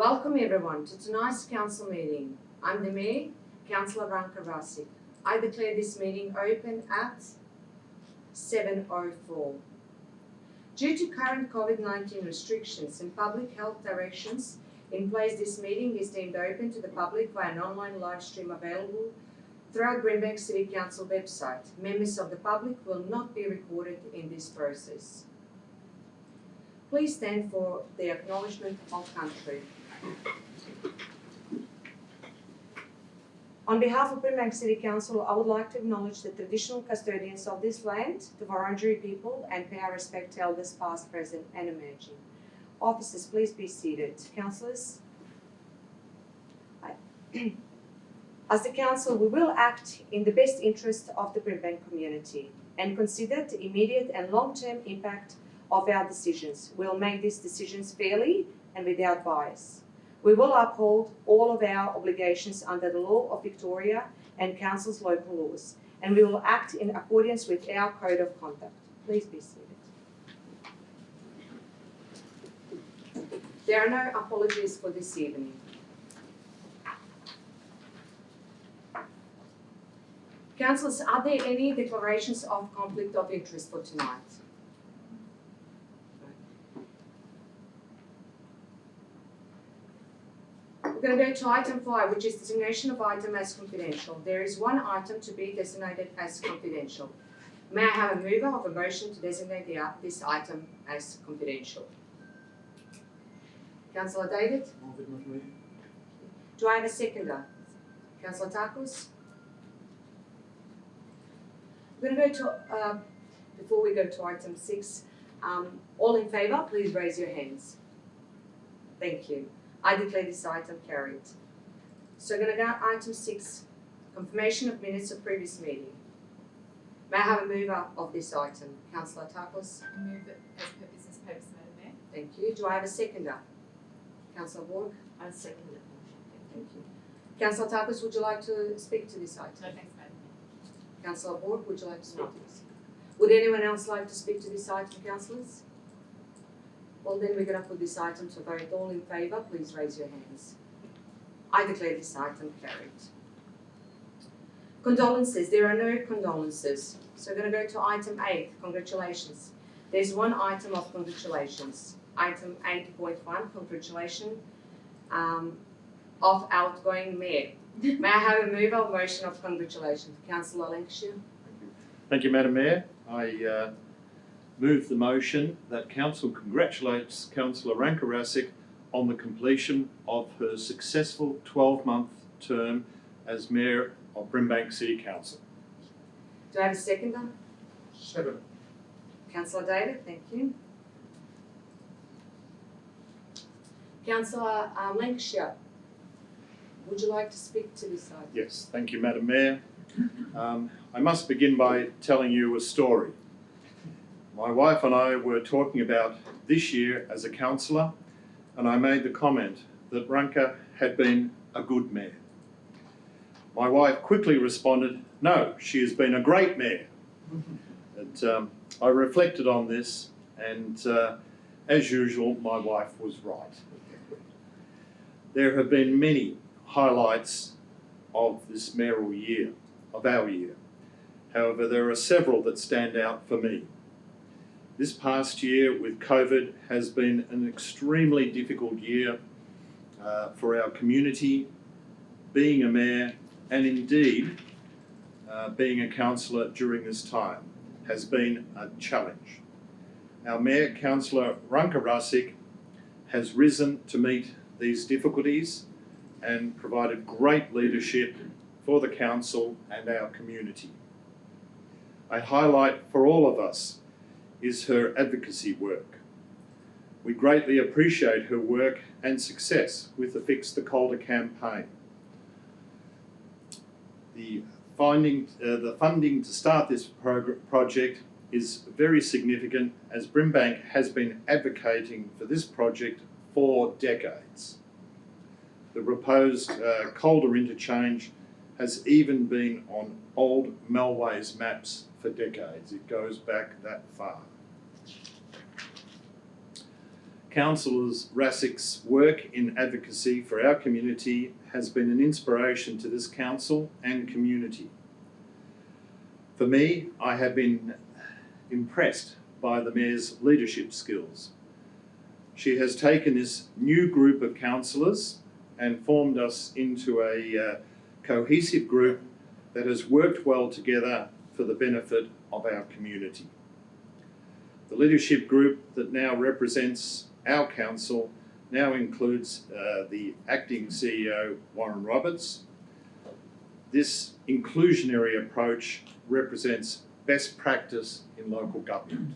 Welcome everyone to tonight's council meeting. I'm the Mayor, Councillor Ranka Rasik. I declare this meeting open at 7:04. Due to current COVID-19 restrictions and public health directions in place, this meeting is deemed open to the public via an online live stream available throughout Brimbank City Council website. Members of the public will not be recorded in this process. Please stand for the Acknowledgement of Country. On behalf of Brimbank City Council, I would like to acknowledge the traditional custodians of this land, the Wurundjeri people, and pay our respect to elders past, present and emerging. Officers, please be seated. Councillors. As the Council, we will act in the best interest of the Brimbank community and consider the immediate and long-term impact of our decisions. We'll make these decisions fairly and without bias. We will uphold all of our obligations under the law of Victoria and Council's local laws, and we will act in accordance with our code of conduct. Please be seated. There are no apologies for this evening. Councillors, are there any declarations of conflict of interest for tonight? We're going to go to item 5, which is designation of item as confidential. There is one item to be designated as confidential. May I have a mover of a motion to designate this item as confidential? Councillor David? Do I have a seconder? Councillor Takos? We're going to go to, before we go to item 6, all in favour, please raise your hands. Thank you. I declare this item carried. So we're going to go to item 6, confirmation of minutes of previous meeting. May I have a mover of this item? Councillor Takos? I move it as per business purpose, Madam Mayor. Thank you. Do I have a seconder? Councillor Ward? I second it. Thank you. Councillor Takos, would you like to speak to this item? No, thanks, Madam Mayor. Councillor Ward, would you like to speak to this? Would anyone else like to speak to this item, councillors? Well, then we're going to put this item to vote. All in favour, please raise your hands. I declare this item carried. Condolences. There are no condolences. So we're going to go to item 8, congratulations. There's one item of congratulations. Item 8.1, congratulations of outgoing mayor. May I have a mover of motion of congratulations? Councillor Lancashire. Thank you, Madam Mayor. I move the motion that Council congratulates Councillor Ranka Rasik on the completion of her successful 12-month term as Mayor of Brimbank City Council. Do I have a seconder? Second. Councillor David, thank you. Councillor Lancashire, would you like to speak to this item? Yes, thank you, Madam Mayor. I must begin by telling you a story. My wife and I were talking about this year as a councillor, and I made the comment that Ranka had been a good mayor. My wife quickly responded, no, she has been a great mayor. And I reflected on this, and as usual, my wife was right. There have been many highlights of this mayoral year, of our year. However, there are several that stand out for me. This past year with COVID has been an extremely difficult year for our community. Being a mayor and indeed being a councillor during this time has been a challenge. Our Mayor, Councillor Ranka Rasik, has risen to meet these difficulties and provided great leadership for the council and our community. A highlight for all of us is her advocacy work. We greatly appreciate her work and success with the Fix the Calder campaign. The funding to start this project is very significant, as Brimbank has been advocating for this project for decades. The proposed Calder interchange has even been on old Melways maps for decades. It goes back that far. Councillor Rassick's work in advocacy for our community has been an inspiration to this council and community. For me, I have been impressed by the Mayor's leadership skills. She has taken this new group of councillors and formed us into a cohesive group that has worked well together for the benefit of our community. The leadership group that now represents our council now includes the acting CEO, Warren Roberts. This inclusionary approach represents best practice in local government.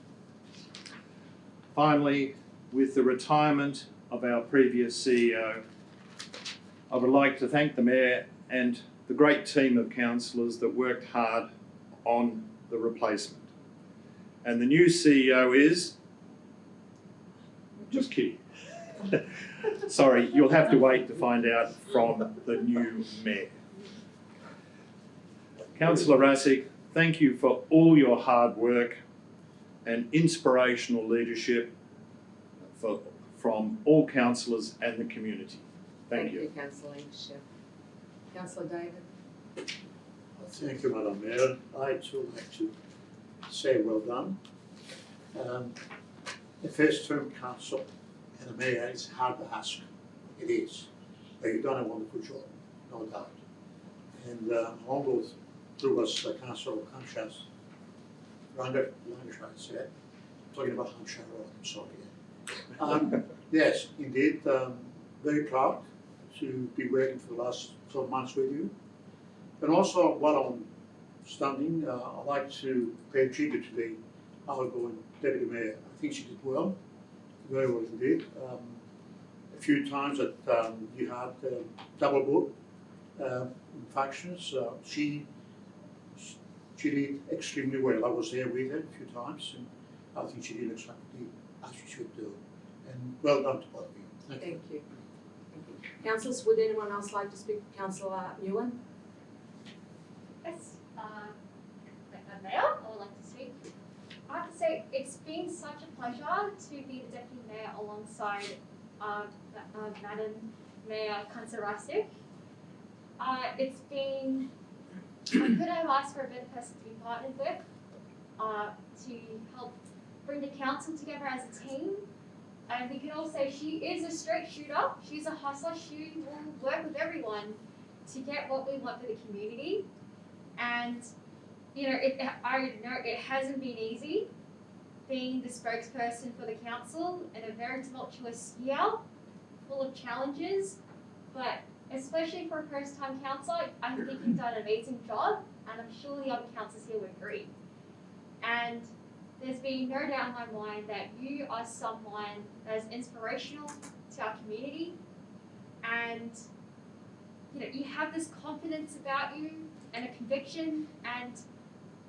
Finally, with the retirement of our previous CEO, I would like to thank the Mayor and the great team of councillors that worked hard on the replacement. And the new CEO is... Just kidding. Sorry, you'll have to wait to find out from the new Mayor. Councillor Rassick, thank you for all your hard work and inspirational leadership from all councillors and the community. Thank you. Thank you, Councillor Lancashire. Councillor David. Thank you, Madam Mayor. I too like to say well done. The first term council and the mayor is hard to ask. It is. But you've done a wonderful job, no doubt. And all through us, Councillor Hampshire, Lancashire said, talking about Hampshire Road, I'm sorry. Yes, indeed, very proud to be working for the last 12 months with you. And also, while I'm standing, I'd like to pay tribute to the outgoing Deputy Mayor. I think she did well, very well indeed. A few times that you had double book factions, she did extremely well. I was there with her a few times, and I think she did exactly as she should do. And well done to both of you. Thank you. Councillors, would anyone else like to speak? Councillor Newland? Yes, Mayor, I would like to speak. I have to say, it's been such a pleasure to be the Deputy Mayor alongside Madam Mayor Councillor Rassick. It's been, I couldn't have asked for a better person to be partnered with, to help bring the council together as a team. And we can all say she is a straight shooter, she's a hustler, she will work with everyone to get what we want for the community. And you know, I know it hasn't been easy being the spokesperson for the council in a very tumultuous year, full of challenges, but especially for a first-time councillor, I think you've done an amazing job, and I'm sure the other councillors here would agree. And there's been no doubt in my mind that you are someone that is inspirational to our community, and you know, you have this confidence about you and a conviction, and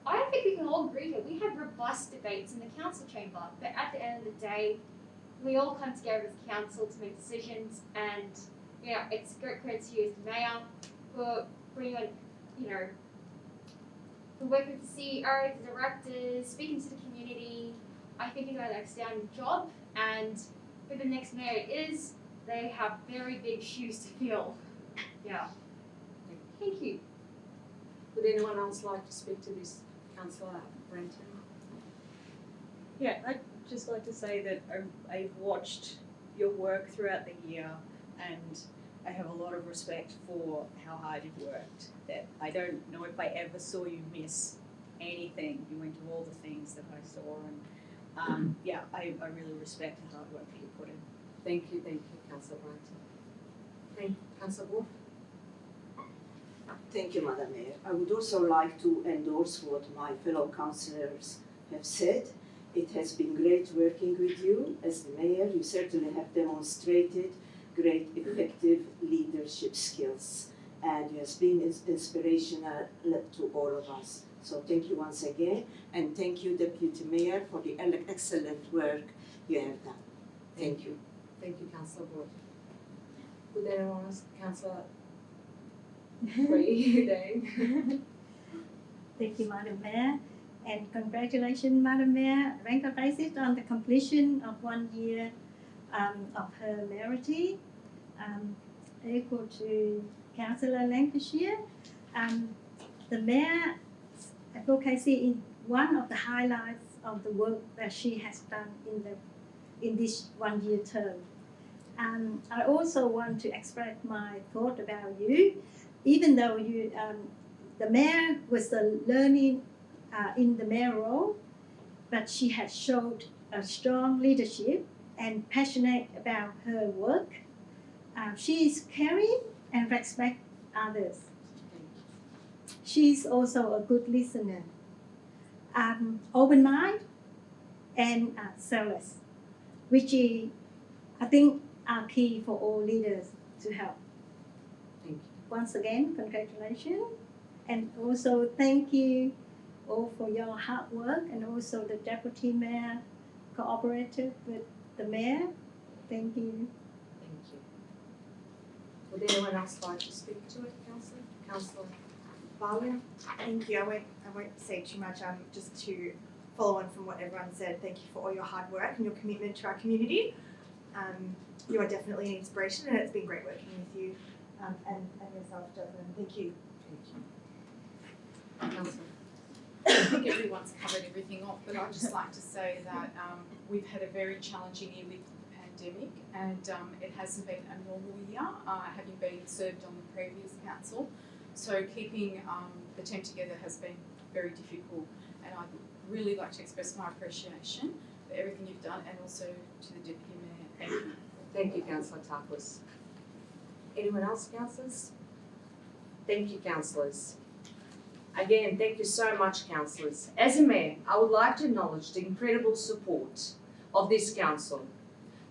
I think we can all agree here, we have robust debates in the council chamber, but at the end of the day, we all come together as a council to make decisions, and you know, it's great credit to you as the mayor for bringing on, you know, for working with the CEO, the directors, speaking to the community. I think you've done an outstanding job, and for the next mayor they have very big shoes to fill. Yeah. Thank you. Would anyone else like to speak to this? Councillor Brenton? Yeah, I'd just like to say that I've watched your work throughout the year, and I have a lot of respect for how hard you've worked. That I don't know if I ever saw you miss anything. You went to all the things that I saw, and yeah, I really respect the hard work that you put in. Thank you, Councillor Brenton. Thank you, Councillor Wolf. Thank you, Madam Mayor. I would also like to endorse what my fellow councillors have said. It has been great working with you as the mayor. You certainly have demonstrated great effective leadership skills, and you have been inspirational to all of us. So thank you once again, and thank you, Deputy Mayor, for the excellent work you have done. Thank you. Thank you, Councillor Wood. Would anyone else? Councillor Dave? Thank you, Madam Mayor, and congratulations, Madam Mayor Rankar Raisic, on the completion of 1 year of her merit, equal to Councillor Lancashire. The Mayor's advocacy is one of the highlights of the work that she has done in this one-year term. I also want to express my thought about you. Even though you, the Mayor was learning in the Mayor role, but she has showed a strong leadership and passionate about her work. She is caring and respects others. She is also a good listener, open-minded and selfless, which is, I think, are key for all leaders to help. Thank you. Once again, congratulations, and also thank you all for your hard work, and also the Deputy Mayor cooperated with the Mayor. Thank you. Thank you. Would anyone else like to speak to it, Councillor? Councillor Valia? Thank you. I won't say too much. Just to follow on from what everyone said, thank you for all your hard work and your commitment to our community. You are definitely an inspiration, and it's been great working with you and yourself, Jasmine. Thank you. Thank you. Councillor? I think everyone's covered everything off, but I'd just like to say that we've had a very challenging year with the pandemic, and it hasn't been a normal year, having been served on the previous council. So keeping the team together has been very difficult, and I'd really like to express my appreciation for everything you've done, and also to the Deputy Mayor. Thank you. Thank you, Councillor Tarkwas. Anyone else, councillors? Thank you, councillors. Again, thank you so much, councillors. As a mayor, I would like to acknowledge the incredible support of this council,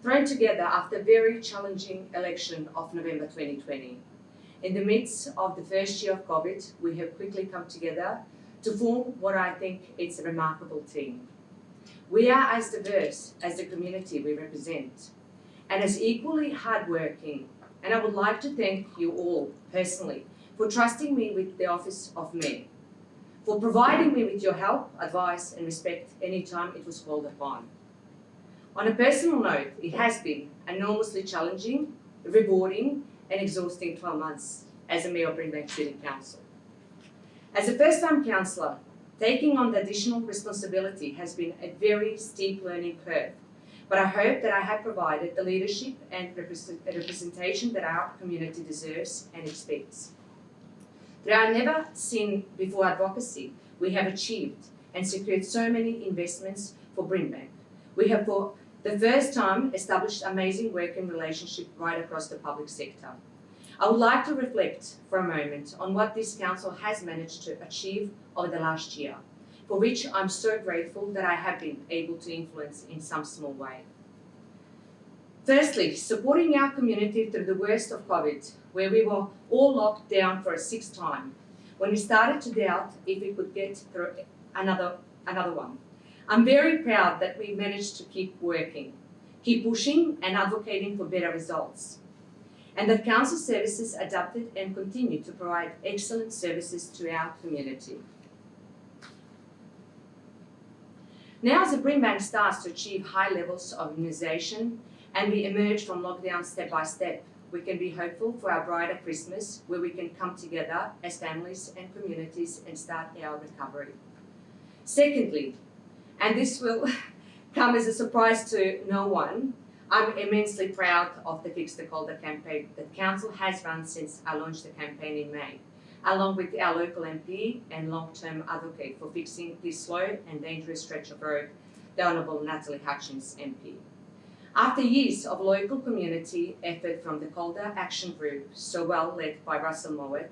thrown together after a very challenging election of November 2020. In the midst of the first year of COVID, we have quickly come together to form what I think is a remarkable team. We are as diverse as the community we represent, and as equally hardworking, and I would like to thank you all personally for trusting me with the office of Mayor, for providing me with your help, advice and respect anytime it was called upon. On a personal note, it has been enormously challenging, rewarding and exhausting 12 months as a Mayor of Brimbank City Council. As a first-time councillor, taking on the additional responsibility has been a very steep learning curve, but I hope that I have provided the leadership and representation that our community deserves and expects. Through our never-seen-before advocacy, we have achieved and secured so many investments for Brimbank. We have, for the first time, established amazing working relationship right across the public sector. I would like to reflect for a moment on what this council has managed to achieve over the last year, for which I'm so grateful that I have been able to influence in some small way. Firstly, supporting our community through the worst of COVID, where we were all locked down for a sixth time, when we started to doubt if we could get through another one. I'm very proud that we managed to keep working, keep pushing and advocating for better results, and that council services adapted and continue to provide excellent services to our community. Now as the Brimbank starts to achieve high levels of immunisation and we emerge from lockdown step by step, we can be hopeful for our brighter Christmas, where we can come together as families and communities and start our recovery. Secondly, and this will come as a surprise to no one, I'm immensely proud of the Fix the Calder campaign that Council has run since I launched the campaign in May, along with our local MP and long-term advocate for fixing this slow and dangerous stretch of road, the Honourable Natalie Hutchins MP. After years of local community effort from the Calder Action Group, so well led by Russell Mowat,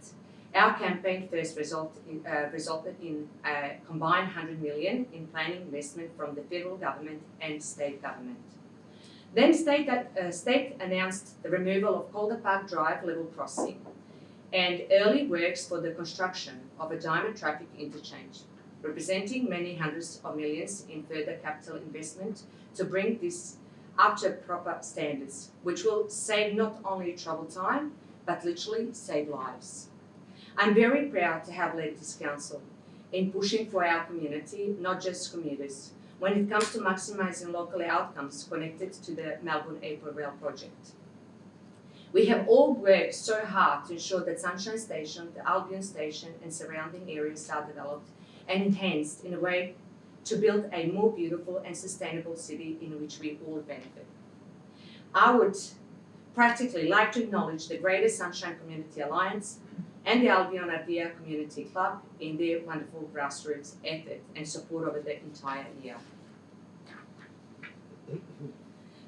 our campaign first resulted in a combined $100 million in planning investment from the federal government and state government. Then state announced the removal of Calder Park Drive level crossing and early works for the construction of a diamond traffic interchange, representing many hundreds of millions in further capital investment to bring this up to proper standards, which will save not only travel time, but literally save lives. I'm very proud to have led this council in pushing for our community, not just commuters, when it comes to maximising local outcomes connected to the Melbourne Airport Rail project. We have all worked so hard to ensure that Sunshine Station, the Albion Station and surrounding areas are developed and enhanced in a way to build a more beautiful and sustainable city in which we all benefit. I would practically like to acknowledge the Greater Sunshine Community Alliance and the Albion Ardea Community Club in their wonderful grassroots effort and support over the entire year.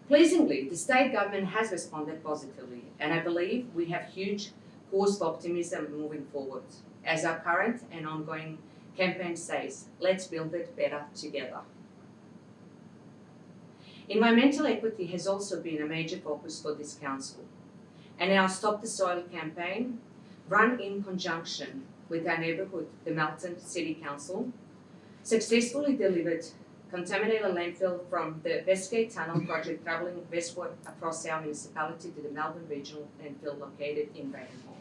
Pleasingly, the state government has responded positively, and I believe we have huge cause for optimism moving forward. As our current and ongoing campaign says, let's build it better together. Environmental equity has also been a major focus for this council, and our Stop the Soil campaign, run in conjunction with our neighbourhood, the Melton City Council, successfully delivered contaminated landfill from the Westgate Tunnel project travelling westward across our municipality to the Melbourne Regional Landfill located in Ravenhall.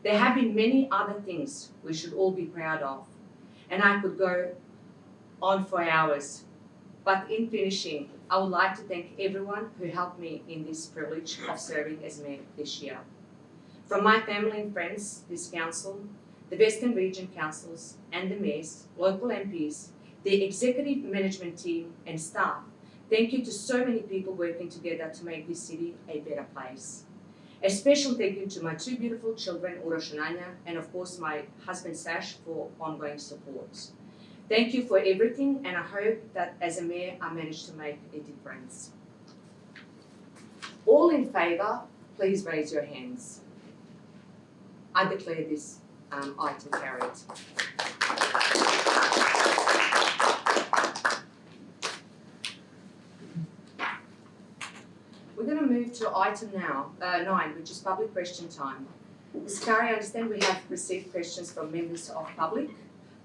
There have been many other things we should all be proud of, and I could go on for hours. But in finishing, I would like to thank everyone who helped me in this privilege of serving as mayor this year. From my family and friends, this council, the Western Region councils and the mayors, local MPs, the executive management team and staff, thank you to so many people working together to make this city a better place. A special thank you to my two beautiful children, Urosh and Anya, and of course my husband Sash for ongoing support. Thank you for everything, and I hope that as a mayor I managed to make a difference. All in favour, please raise your hands. I declare this item carried. We're going to move to item now, 9, which is public question time. Ms. Curry, I understand we have received questions from members of public.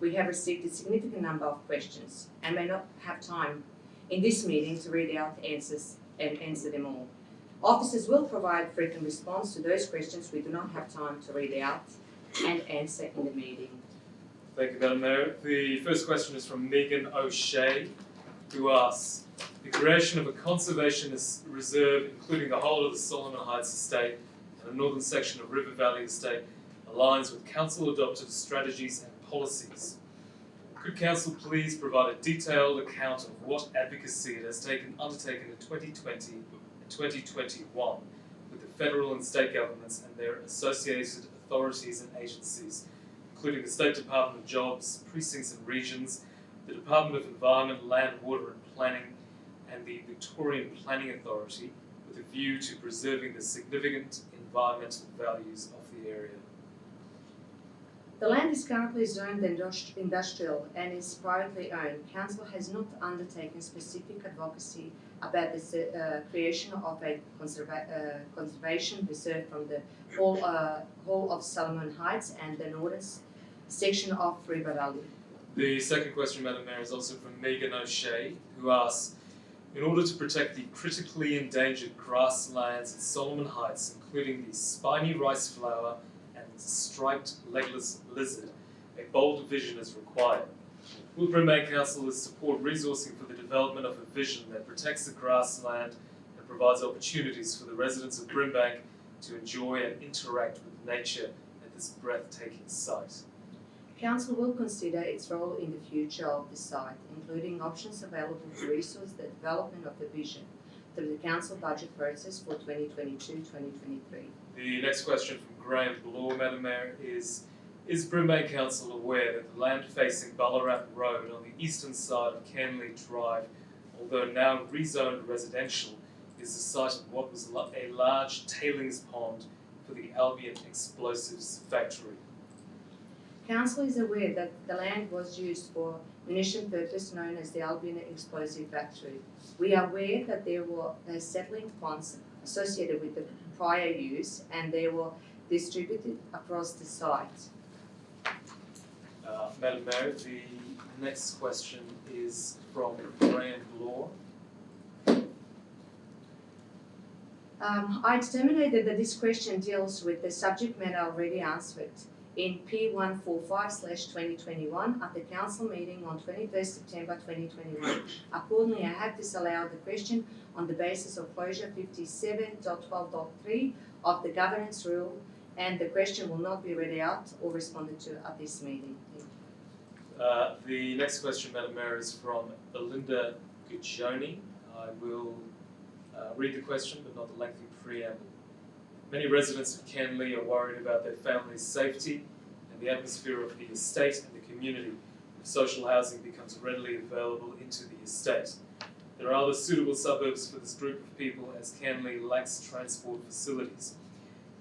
We have received a significant number of questions and may not have time in this meeting to read out answers and answer them all. Officers will provide frequent response to those questions we do not have time to read out and answer in the meeting. Thank you, Madam Mayor. The first question is from Megan O'Shea, who asks, the creation of a conservationist reserve, including the whole of the Solomon Heights estate and the northern section of River Valley estate, aligns with council-adopted strategies and policies. Could council please provide a detailed account of what advocacy it has undertaken in 2020 and 2021 with the federal and state governments and their associated authorities and agencies, including the State Department of Jobs, Precincts and Regions, the Department of Environment, Land, Water and Planning, and the Victorian Planning Authority, with a view to preserving the significant environmental values of the area. The land is currently zoned industrial and is privately owned. Council has not undertaken specific advocacy about the creation of a conservation reserve from the whole of Solomon Heights and the northern section of River Valley. The second question, Madam Mayor, is also from Megan O'Shea, who asks, in order to protect the critically endangered grasslands at Solomon Heights, including the spiny rice flower and striped legless lizard, a bold vision is required. Will Brimbank Council support resourcing for the development of a vision that protects the grassland and provides opportunities for the residents of Brimbank to enjoy and interact with nature at this breathtaking site? Council will consider its role in the future of the site, including options available to resource the development of the vision through the council budget process for 2022-2023. The next question from Graham Bloor, Madam Mayor, is Brimbank Council aware that the land facing Ballarat Road on the eastern side of Canley Drive, although now rezoned residential, is the site of what was a large tailings pond for the Albion Explosives Factory? Council is aware that the land was used for munition purpose known as the Albion Explosive Factory. We are aware that there were settling ponds associated with the prior use and they were distributed across the site. Madam Mayor, the next question is from Graham Bloor. I determined that this question deals with the subject matter already answered in P145/2021 at the council meeting on 21st September 2021. Accordingly, I have disallowed the question on the basis of closure 57.12.3 of the governance rule, and the question will not be read out or responded to at this meeting. The next question, Madam Mayor, is from Belinda Gajoni. I will read the question, but not the lengthy preamble. Many residents of Canley are worried about their family's safety and the atmosphere of the estate and the community if social housing becomes readily available into the estate. There are other suitable suburbs for this group of people as Canley lacks transport facilities.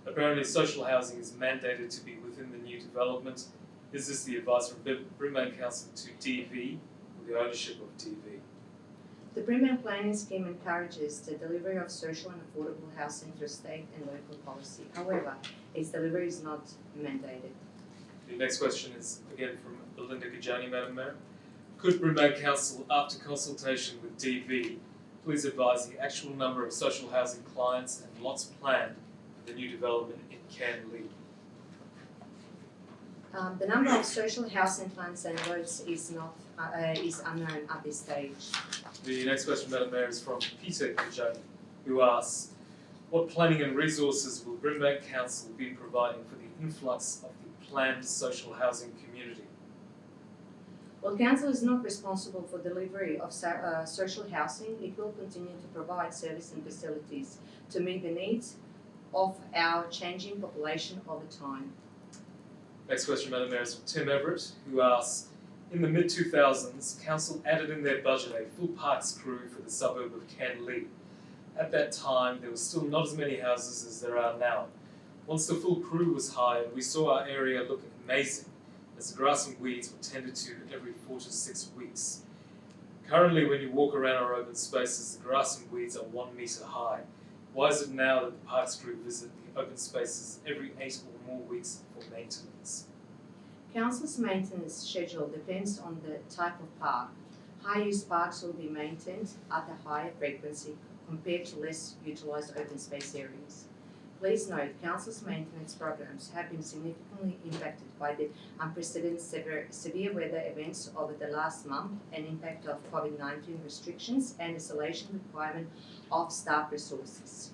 Apparently, social housing is mandated to be within the new development. Is this the advice from Brimbank Council to DV or the ownership of DV? The Brimbank planning scheme encourages the delivery of social and affordable housing through state and local policy. However, its delivery is not mandated. The next question is again from Belinda Gajani, Madam Mayor. Could Brimbank Council, after consultation with DV, please advise the actual number of social housing clients and lots planned for the new development in Canley? The number of social housing plans and lots is unknown at this stage. The next question, Madam Mayor, is from Peter Gajani, who asks, what planning and resources will Brimbank Council be providing for the influx of the planned social housing community? While Council is not responsible for delivery of social housing, it will continue to provide service and facilities to meet the needs of our changing population over time. Next question, Madam Mayor, is from Tim Everett, who asks, in the mid-2000s, Council added in their budget a full parks crew for the suburb of Canley. At that time, there were still not as many houses as there are now. Once the full crew was hired, we saw our area look amazing, as the grass and weeds were tended to every 4 to 6 weeks. Currently, when you walk around our open spaces, the grass and weeds are 1 metre high. Why is it now that the parks crew visit the open spaces every 8 or more weeks for maintenance? Council's maintenance schedule depends on the type of park. High-use parks will be maintained at a higher frequency compared to less utilised open space areas. Please note, Council's maintenance programs have been significantly impacted by the unprecedented severe weather events over the last month and impact of COVID-19 restrictions and isolation requirement of staff resources.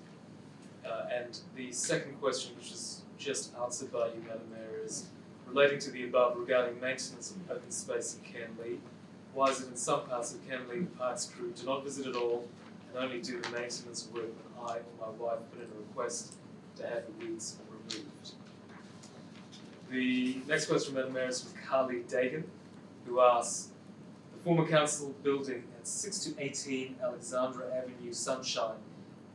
And the second question, which is just answered by you, Madam Mayor, is relating to the above regarding maintenance of open space in Canley. Why is it in some parts of Canley the parks crew do not visit at all and only do the maintenance work when I or my wife put in a request to have the weeds removed? The next question, Madam Mayor, is from Carly Dagan, who asks, the former council building at 6 to 18 Alexandra Avenue, Sunshine,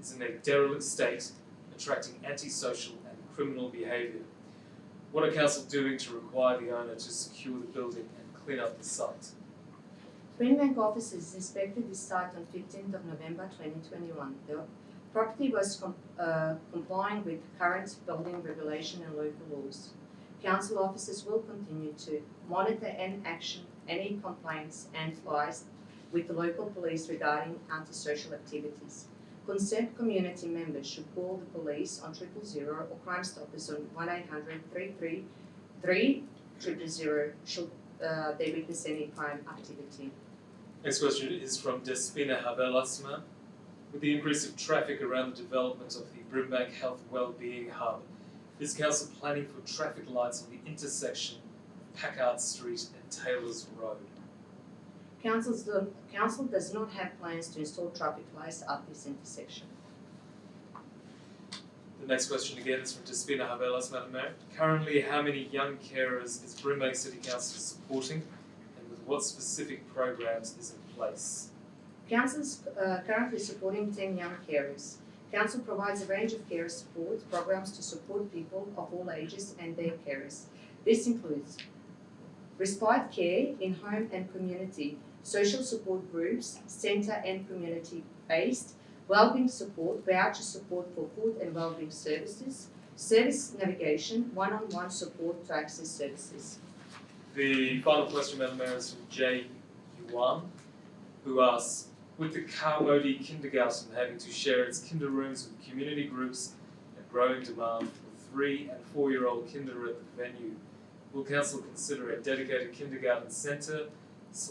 is in a derelict state, attracting antisocial and criminal behaviour. What are council doing to require the owner to secure the building and clean up the site? Brimbank officers inspected the site on 15th of November 2021. The property was complying with current building regulation and local laws. Council officers will continue to monitor and action any complaints and liaise with the local police regarding antisocial activities. Concerned community members should call the police on 000 or Crime Stoppers on 1-800-333-000 should they witness any crime activity. Next question is from Despina Havelasma. With the increase of traffic around the development of the Brimbank Health Wellbeing Hub, is Council planning for traffic lights on the intersection of Packard Street and Taylor's Road? Council does not have plans to install traffic lights at this intersection. The next question again is from Despina Havelas, Madam Mayor. Currently, how many young carers is Brimbank City Council supporting, and with what specific programs is in place? Council is currently supporting 10 young carers. Council provides a range of care support programs to support people of all ages and their carers. This includes respite care in home and community, social support groups, centre and community-based, wellbeing support, voucher support for food and wellbeing services, service navigation, one-on-one support to access services. The final question, Madam Mayor, is from Jay Yuan, who asks, with the Karmody Kindergarten having to share its kinder rooms with community groups and growing demand for 3- and 4-year-old kinder at the venue, will council consider a dedicated kindergarten centre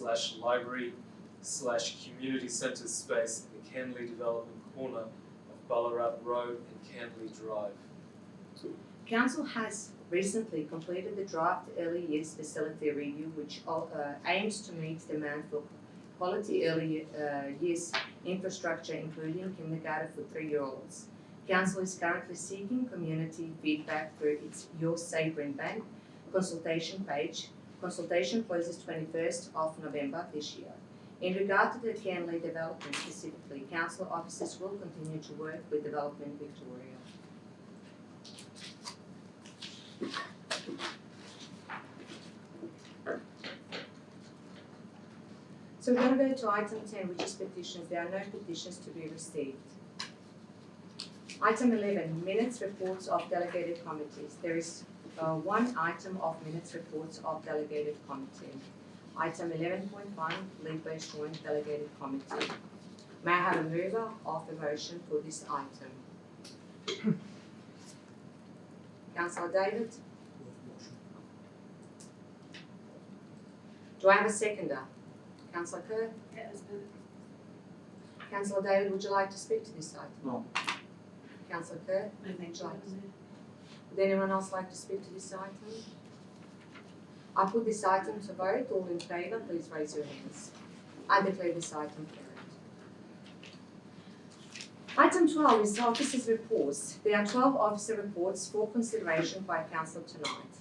/ library / community centre space in the Canley development corner of Ballarat Road and Canley Drive? Council has recently completed the draft early years facility review, which aims to meet demand for quality early years infrastructure, including kindergarten for 3-year-olds. Council is currently seeking community feedback through its Your Say Brimbank consultation page. Consultation closes 21st of November this year. In regard to the Canley development specifically, council officers will continue to work with Development Victoria. So we're going to go to item 10, which is petitions. There are no petitions to be received. Item 11, minutes reports of delegated committees. There is one item of minutes reports of delegated committee. Item 11.1, lead-based joint delegated committee. May I have a mover of the motion for this item? Councillor David? Do I have a seconder? Councillor Kerr? Councillor David, would you like to speak to this item? No. Councillor Kerr? Would anyone else like to speak to this item? I put this item to vote. All in favour, please raise your hands. I declare this item carried. Item 12 is the officers' reports. There are 12 officer reports for consideration by Council tonight.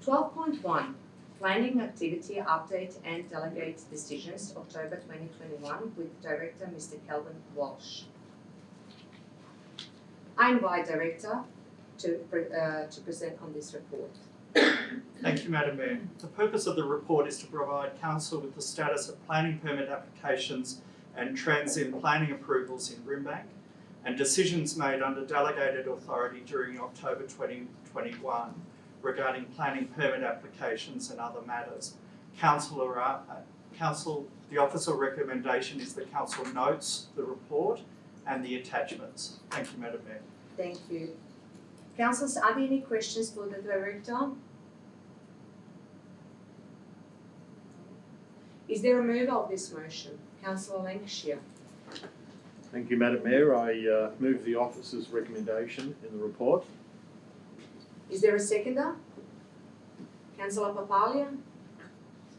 12.1, Planning Activity Update and Delegate Decisions, October 2021, with Director Mr. Kelvin Walsh. I invite Director to present on this report. Thank you, Madam Mayor. The purpose of the report is to provide Council with the status of planning permit applications and trends in planning approvals in Brimbank and decisions made under delegated authority during October 2021 regarding planning permit applications and other matters. The officer recommendation is the Council notes the report and the attachments. Thank you, Madam Mayor. Thank you. Councillors, are there any questions for the Director? Is there a mover of this motion? Councillor Lancashire. Thank you, Madam Mayor. I move the officer's recommendation in the report. Is there a seconder? Councillor Papalia.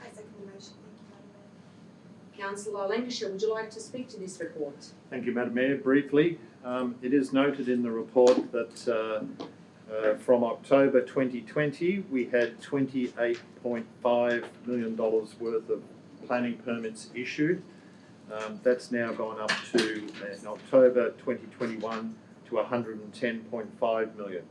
I second the motion. Thank you, Madam Mayor. Councillor Lancashire, would you like to speak to this report? Thank you, Madam Mayor. Briefly, it is noted in the report that from October 2020 we had $28.5 million worth of planning permits issued. That's now gone up to, in October 2021, to $110.5 million.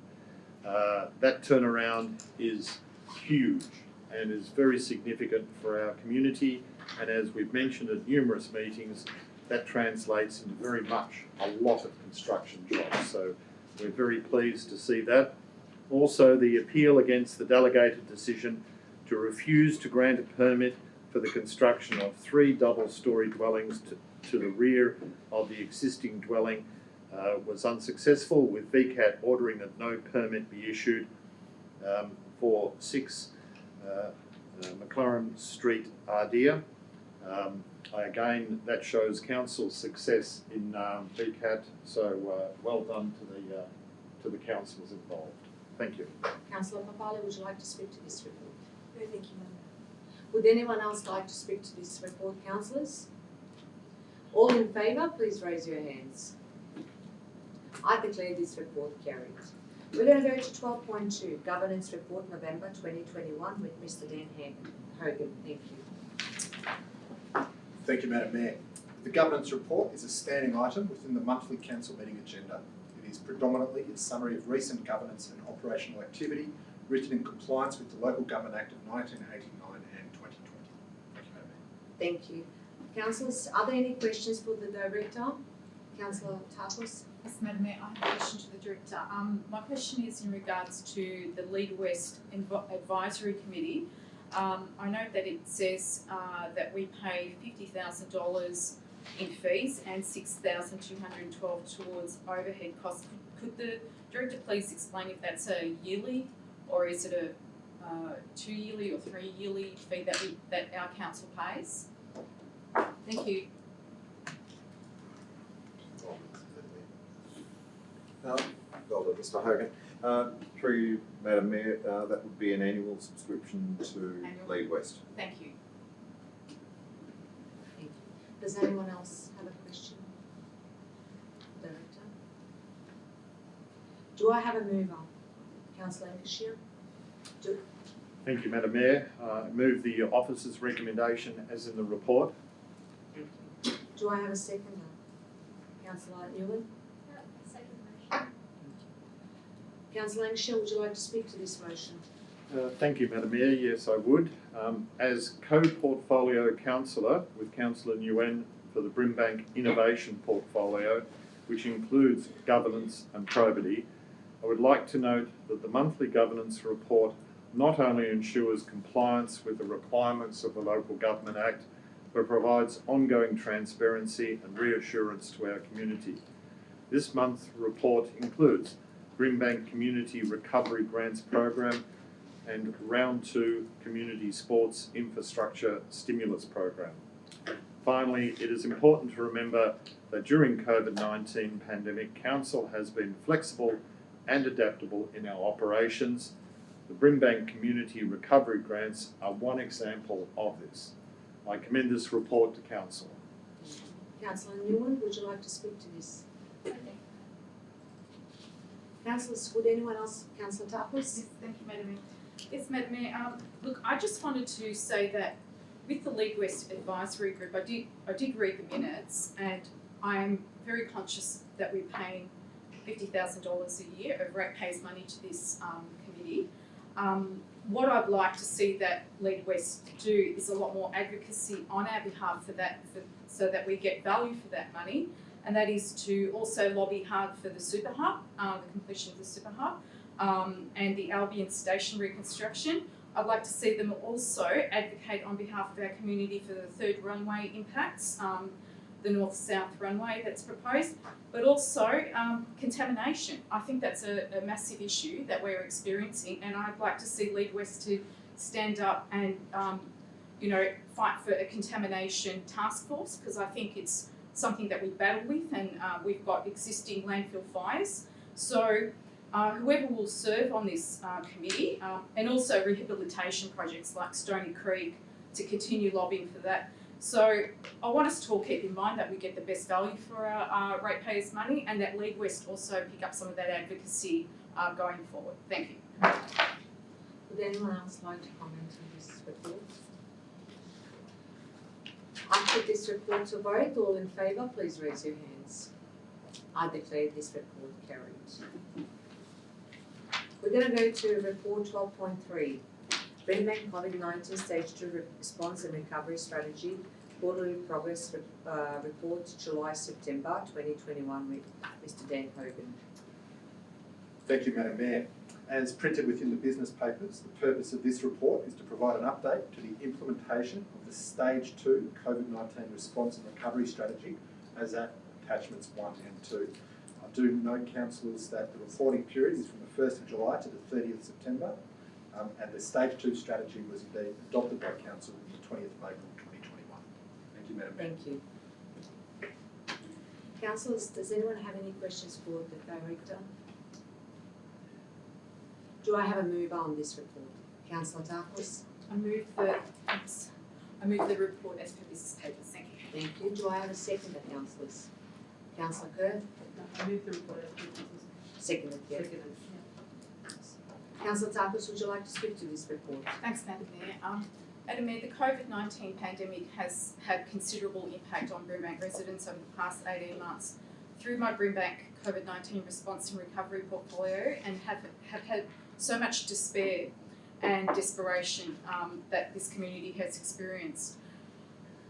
That turnaround is huge and is very significant for our community, and as we've mentioned at numerous meetings, that translates into very much a lot of construction jobs. So we're very pleased to see that. Also, the appeal against the delegated decision to refuse to grant a permit for the construction of 3 double-storey dwellings to the rear of the existing dwelling was unsuccessful, with VCAT ordering that no permit be issued for 6 McLaren Street, Ardea. Again, that shows Council's success in VCAT, so well done to the councillors involved. Thank you. Councillor Papali, would you like to speak to this report? No, thank you, Madam Mayor. Would anyone else like to speak to this report, councillors? All in favour, please raise your hands. I declare this report carried. We're going to go to 12.2, Governance Report, November 2021, with Mr. Dan Hogan. Thank you. Thank you, Madam Mayor. The Governance Report is a standing item within the monthly council meeting agenda. It is predominantly a summary of recent governance and operational activity written in compliance with the Local Government Act of 1989 and 2020. Thank you, Madam Mayor. Thank you. Councillors, are there any questions for the Director? Councillor Tarpos? Yes, Madam Mayor, I have a question to the Director. My question is in regards to the Lead West Advisory Committee. I note that it says that we pay $50,000 in fees and $6,212 towards overhead costs. Could the Director please explain if that's a yearly or is it 2-yearly or 3-yearly fee that our council pays. Thank you. Mr. Hogan, through you, Madam Mayor, that would be an annual subscription to Annual. Lead West. Thank you. Does anyone else have a question? Director? Do I have a mover? Councillor Lancashire? Thank you, Madam Mayor. I move the officer's recommendation as in the report. Thank you. Do I have a seconder? Councillor Newman? Second motion. Councillor Lancashire, would you like to speak to this motion? Thank you, Madam Mayor. Yes, I would. As co-portfolio councillor with Councillor Nguyen for the Brimbank Innovation Portfolio, which includes governance and probity, I would like to note that the monthly governance report not only ensures compliance with the requirements of the Local Government Act, but provides ongoing transparency and reassurance to our community. This month's report includes Brimbank Community Recovery Grants Program and Round 2 Community Sports Infrastructure Stimulus Program. Finally, it is important to remember that during COVID-19 pandemic, Council has been flexible and adaptable in our operations. The Brimbank Community Recovery Grants are one example of this. I commend this report to Council. Councillor Newman, would you like to speak to this? Councillors, would anyone else? Councillor Tapos? Yes, thank you, Madam Mayor. Yes, Madam Mayor. Look, I just wanted to say that with the Lead West Advisory Group, I did read the minutes, and I'm very conscious that we're paying $50,000 a year of ratepayers' money to this committee. What I'd like to see that Lead West do is a lot more advocacy on our behalf for that, so that we get value for that money, and that is to also lobby hard for the Super Hub, the completion of the Super Hub, and the Albion Station reconstruction. I'd like to see them also advocate on behalf of our community for the third runway impacts, the north-south runway that's proposed, but also contamination. I think that's a massive issue that we're experiencing, and I'd like to see Lead West to stand up and fight for a contamination task force, because I think it's something that we battle with, and we've got existing landfill fires. So whoever will serve on this committee, and also rehabilitation projects like Stony Creek, to continue lobbying for that. So I want us to all keep in mind that we get the best value for our ratepayers' money, and that Lead West also pick up some of that advocacy going forward. Thank you. Would anyone else like to comment on this report? I put this report to vote. All in favour, please raise your hands. I declare this report carried. We're going to go to report 12.3. Brimbank COVID-19 Stage 2 Response and Recovery Strategy, Quarterly Progress Report, July-September 2021 with Mr. Dan Hogan. Thank you, Madam Mayor. As printed within the business papers, the purpose of this report is to provide an update to the implementation of the Stage 2 COVID-19 Response and Recovery Strategy as at attachments 1 and 2. I do note, councillors, that the reporting period is from the 1st of July to the 30th of September, and the Stage 2 strategy was indeed adopted by Council on the 20th of April 2021. Thank you, Madam Mayor. Thank you. Councillors, does anyone have any questions for the Director? Do I have a mover on this report? Councillor Darkos? I move the report as per business papers. Thank you. Thank you. Do I have a seconder, councillors? Councillor Kerr? I move the report as per business. Seconded, yeah. Councillor Darkos, would you like to speak to this report? Thanks, Madam Mayor. Madam Mayor, the COVID-19 pandemic has had considerable impact on Brimbank residents over the past 18 months. Through my Brimbank COVID-19 response and recovery portfolio, and have had so much despair and desperation that this community has experienced.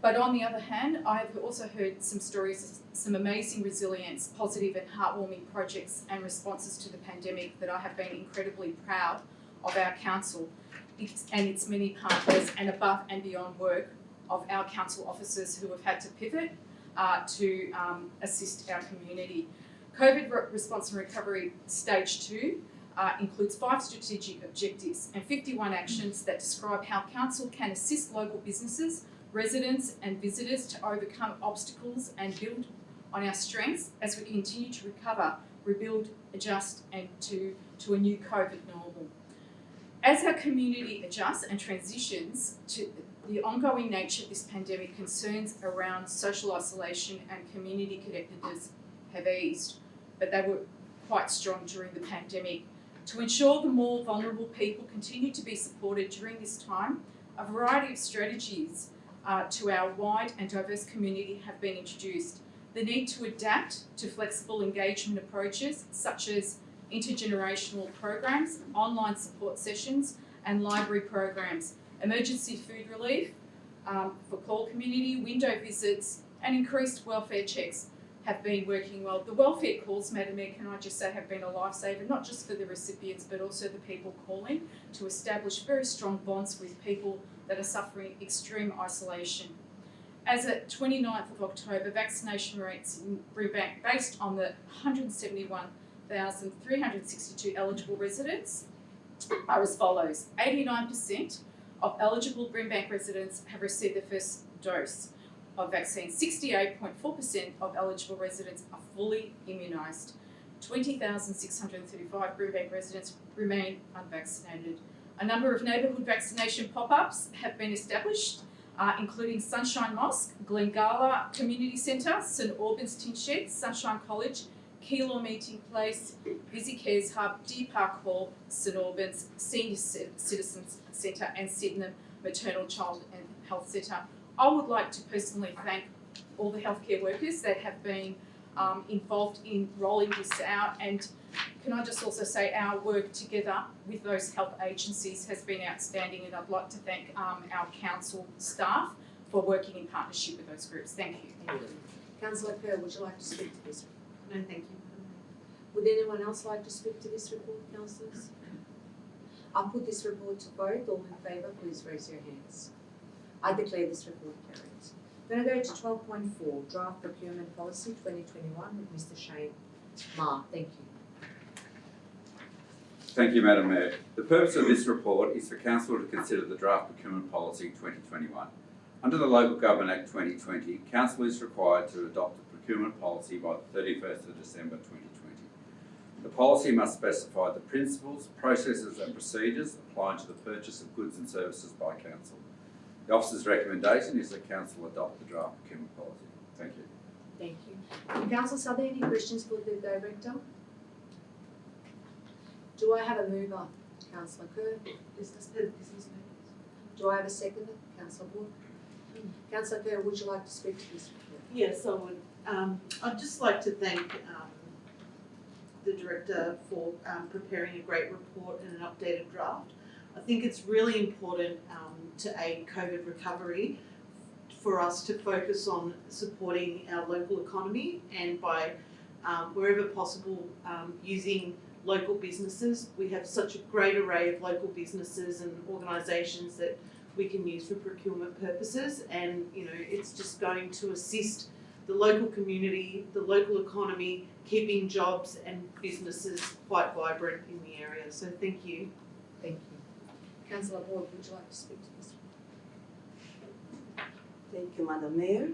But on the other hand, I've also heard some stories of some amazing resilience, positive and heartwarming projects and responses to the pandemic that I have been incredibly proud of our council and its many partners, and above and beyond work of our council officers who have had to pivot to assist our community. COVID response and recovery stage 2 includes 5 strategic objectives and 51 actions that describe how Council can assist local businesses, residents and visitors to overcome obstacles and build on our strengths as we continue to recover, rebuild, adjust and to a new COVID normal. As our community adjusts and transitions to the ongoing nature of this pandemic, concerns around social isolation and community connectedness have eased, but they were quite strong during the pandemic. To ensure the more vulnerable people continue to be supported during this time, a variety of strategies to our wide and diverse community have been introduced. The need to adapt to flexible engagement approaches such as intergenerational programs, online support sessions and library programs, emergency food relief for core community, window visits and increased welfare checks have been working well. The welfare calls, Madam Mayor, can I just say, have been a lifesaver, not just for the recipients but also the people calling, to establish very strong bonds with people that are suffering extreme isolation. As at 29th of October, vaccination rates in Brimbank, based on the 171,362 eligible residents, are as follows. 89% of eligible Brimbank residents have received their first dose of vaccine. 68.4% of eligible residents are fully immunised. 20,635 Brimbank residents remain unvaccinated. A number of neighbourhood vaccination pop-ups have been established, including Sunshine Mosque, Glengala Community Centre, St Albans Tin Shed, Sunshine College, Keilor Meeting Place, Busy Cares Hub, Deer Park Hall, St Albans, Senior Citizens Centre and Sydenham Maternal Child and Health Centre. I would like to personally thank all the healthcare workers that have been involved in rolling this out, and can I just also say our work together with those health agencies has been outstanding, and I'd like to thank our council staff for working in partnership with those groups. Thank you. Thank you. Councillor Kerr, would you like to speak to this? No, thank you. Would anyone else like to speak to this report, councillors? I'll put this report to vote. All in favour, please raise your hands. I declare this report carried. We're going to go to 12.4, Draft Procurement Policy 2021 with Mr. Shane Ma. Thank you. Thank you, Madam Mayor. The purpose of this report is for Council to consider the Draft Procurement Policy 2021. Under the Local Government Act 2020, Council is required to adopt a procurement policy by the 31st of December 2020. The policy must specify the principles, processes and procedures applying to the purchase of goods and services by Council. The officer's recommendation is that Council adopt the draft procurement policy. Thank you. Thank you. Councillors, are there any questions for the Director? Do I have a mover? Councillor Kerr. Do I have a seconder? Councillor Wood. Councillor Kerr, would you like to speak to this report? Yes, I would. I'd just like to thank the Director for preparing a great report and an updated draft. I think it's really important to aid COVID recovery for us to focus on supporting our local economy, and by wherever possible using local businesses. We have such a great array of local businesses and organisations that we can use for procurement purposes, and it's just going to assist the local community, the local economy, keeping jobs and businesses quite vibrant in the area. So thank you. Thank you. Councillor Ward, would you like to speak to this? Thank you, Madam Mayor.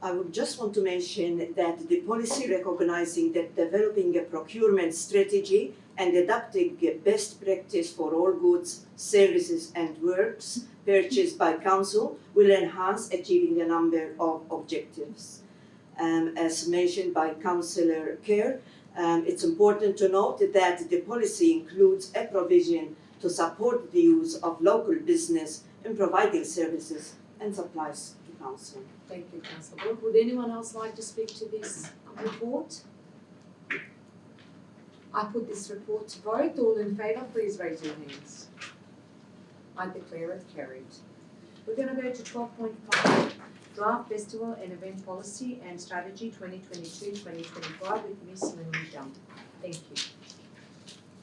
I would just want to mention that the policy recognizing that developing a procurement strategy and adapting best practice for all goods, services and works purchased by Council will enhance achieving a number of objectives. As mentioned by Councillor Kerr, it's important to note that the policy includes a provision to support the use of local business in providing services and supplies to Council. Thank you, Councillor Wood. Would anyone else like to speak to this report? I put this report to vote. All in favour, please raise your hands. I declare it carried. We're going to go to 12.5, Draft Festival and Event Policy and Strategy 2022-2025 with Ms. Lynn Dunn. Thank you.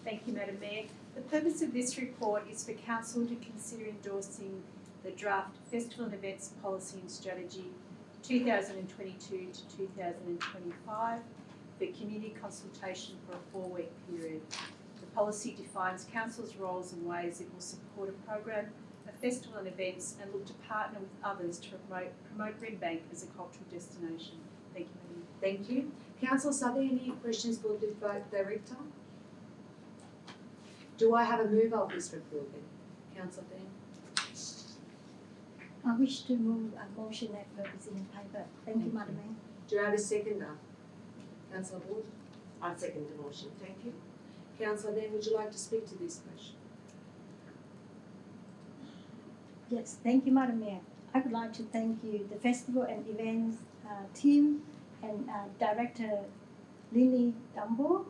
Thank you, Madam Mayor. The purpose of this report is for Council to consider endorsing the Draft Festival and Events Policy and Strategy 2022 to 2025 for community consultation for a 4-week period. The policy defines council's roles and ways it will support a program of festival and events and look to partner with others to promote Brimbank as a cultural destination. Thank you, Madam. Thank you. Councillors, are there any questions for the Director? Do I have a mover of this report then? Councillor Dan? I wish to move a motion that is in the paper. Thank you, Madam Mayor. Do I have a seconder? Councillor Ward? I second the motion. Thank you. Councillor Dan, would you like to speak to this question? Yes, thank you, Madam Mayor. I would like to thank you, the festival and events team and Director Lily Dumbo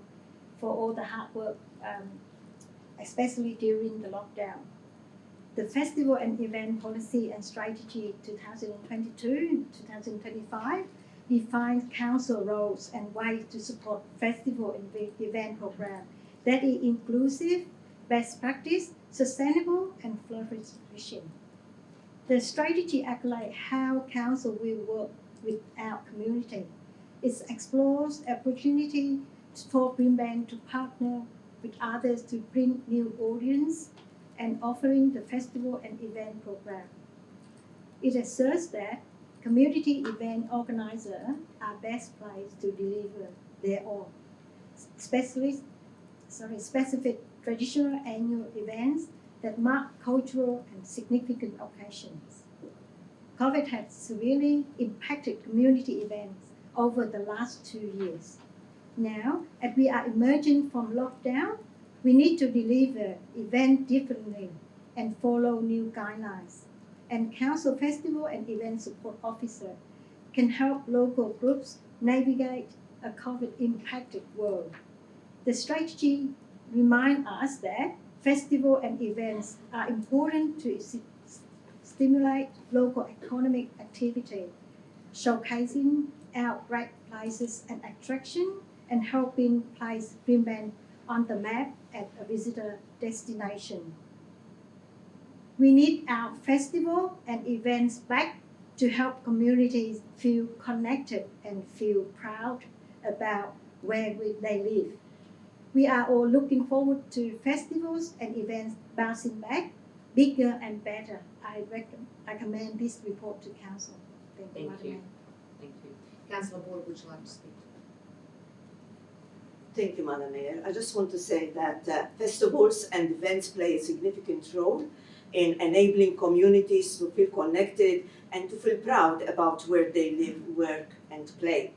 for all the hard work, especially during the lockdown. The Festival and Event Policy and Strategy 2022-2025 defines council roles and ways to support festival and event program that is inclusive, best practice, sustainable and flourishing. The strategy outlines how council will work with our community. It explores opportunity for Brimbank to partner with others to bring new audience and offering the festival and event program. It asserts that community event organizers are best placed to deliver their own specific traditional annual events that mark cultural and significant occasions. COVID has severely impacted community events over the last 2 years. Now, as we are emerging from lockdown, we need to deliver events differently and follow new guidelines. And Council Festival and Event Support Officer can help local groups navigate a COVID-impacted world. The strategy reminds us that festivals and events are important to stimulate local economic activity, showcasing our great places and attraction and helping place Brimbank on the map as a visitor destination. We need our festival and events back to help communities feel connected and feel proud about where they live. We are all looking forward to festivals and events bouncing back, bigger and better. I recommend this report to Council. Thank you, Madam Mayor. Thank you. Councillor Ward, would you like to speak? Thank you, Madam Mayor. I just want to say that festivals and events play a significant role in enabling communities to feel connected and to feel proud about where they live, work and play.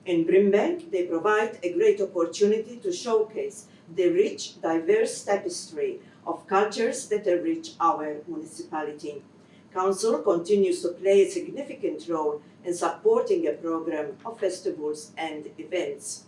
In Brimbank, they provide a great opportunity to showcase the rich, diverse tapestry of cultures that enrich our municipality. Council continues to play a significant role in supporting a program of festivals and events.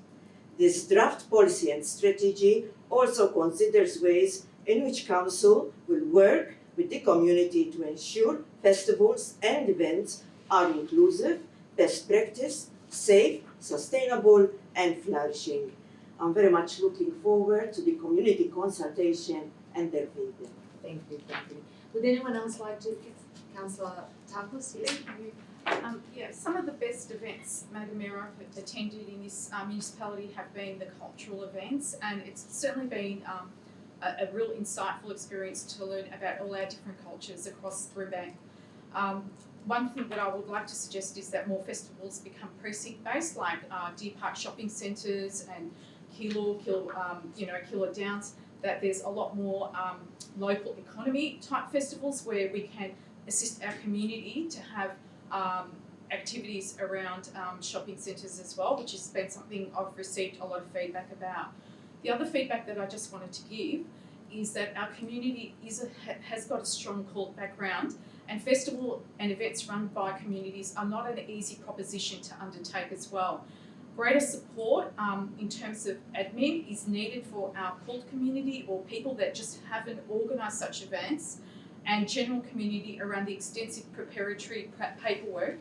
This draft policy and strategy also considers ways in which Council will work with the community to ensure festivals and events are inclusive, best practice, safe, sustainable and flourishing. I'm very much looking forward to the community consultation and their feedback. Thank you, thank you. Would anyone else like to? Councillor Tarkus, yes? Yeah, some of the best events, Madam Mayor, I've attended in this municipality have been the cultural events, and it's certainly been a real insightful experience to learn about all our different cultures across Brimbank. One thing that I would like to suggest is that more festivals become precinct-based, like Deer Park shopping centres and Keilor Downs, that there's a lot more local economy type festivals where we can assist our community to have activities around shopping centres as well, which has been something I've received a lot of feedback about. The other feedback that I just wanted to give is that our community has got a strong cult background, and festival and events run by communities are not an easy proposition to undertake as well. Greater support in terms of admin is needed for our cult community or people that just haven't organised such events, and general community around the extensive preparatory paperwork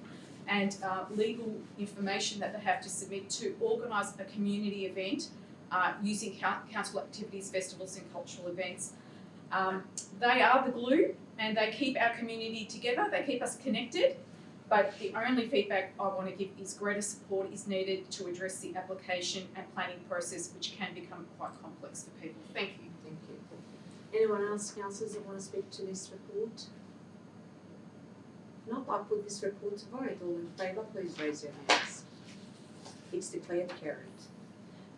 and legal information that they have to submit to organise a community event using council activities, festivals and cultural events. They are the glue and they keep our community together, they keep us connected, But the only feedback I want to give is greater support is needed to address the application and planning process, which can become quite complex for people. Thank you. Thank you. Anyone else, councillors, that want to speak to this report? Not, I put this report to vote. All in favour, please raise your hands. It's declared carried.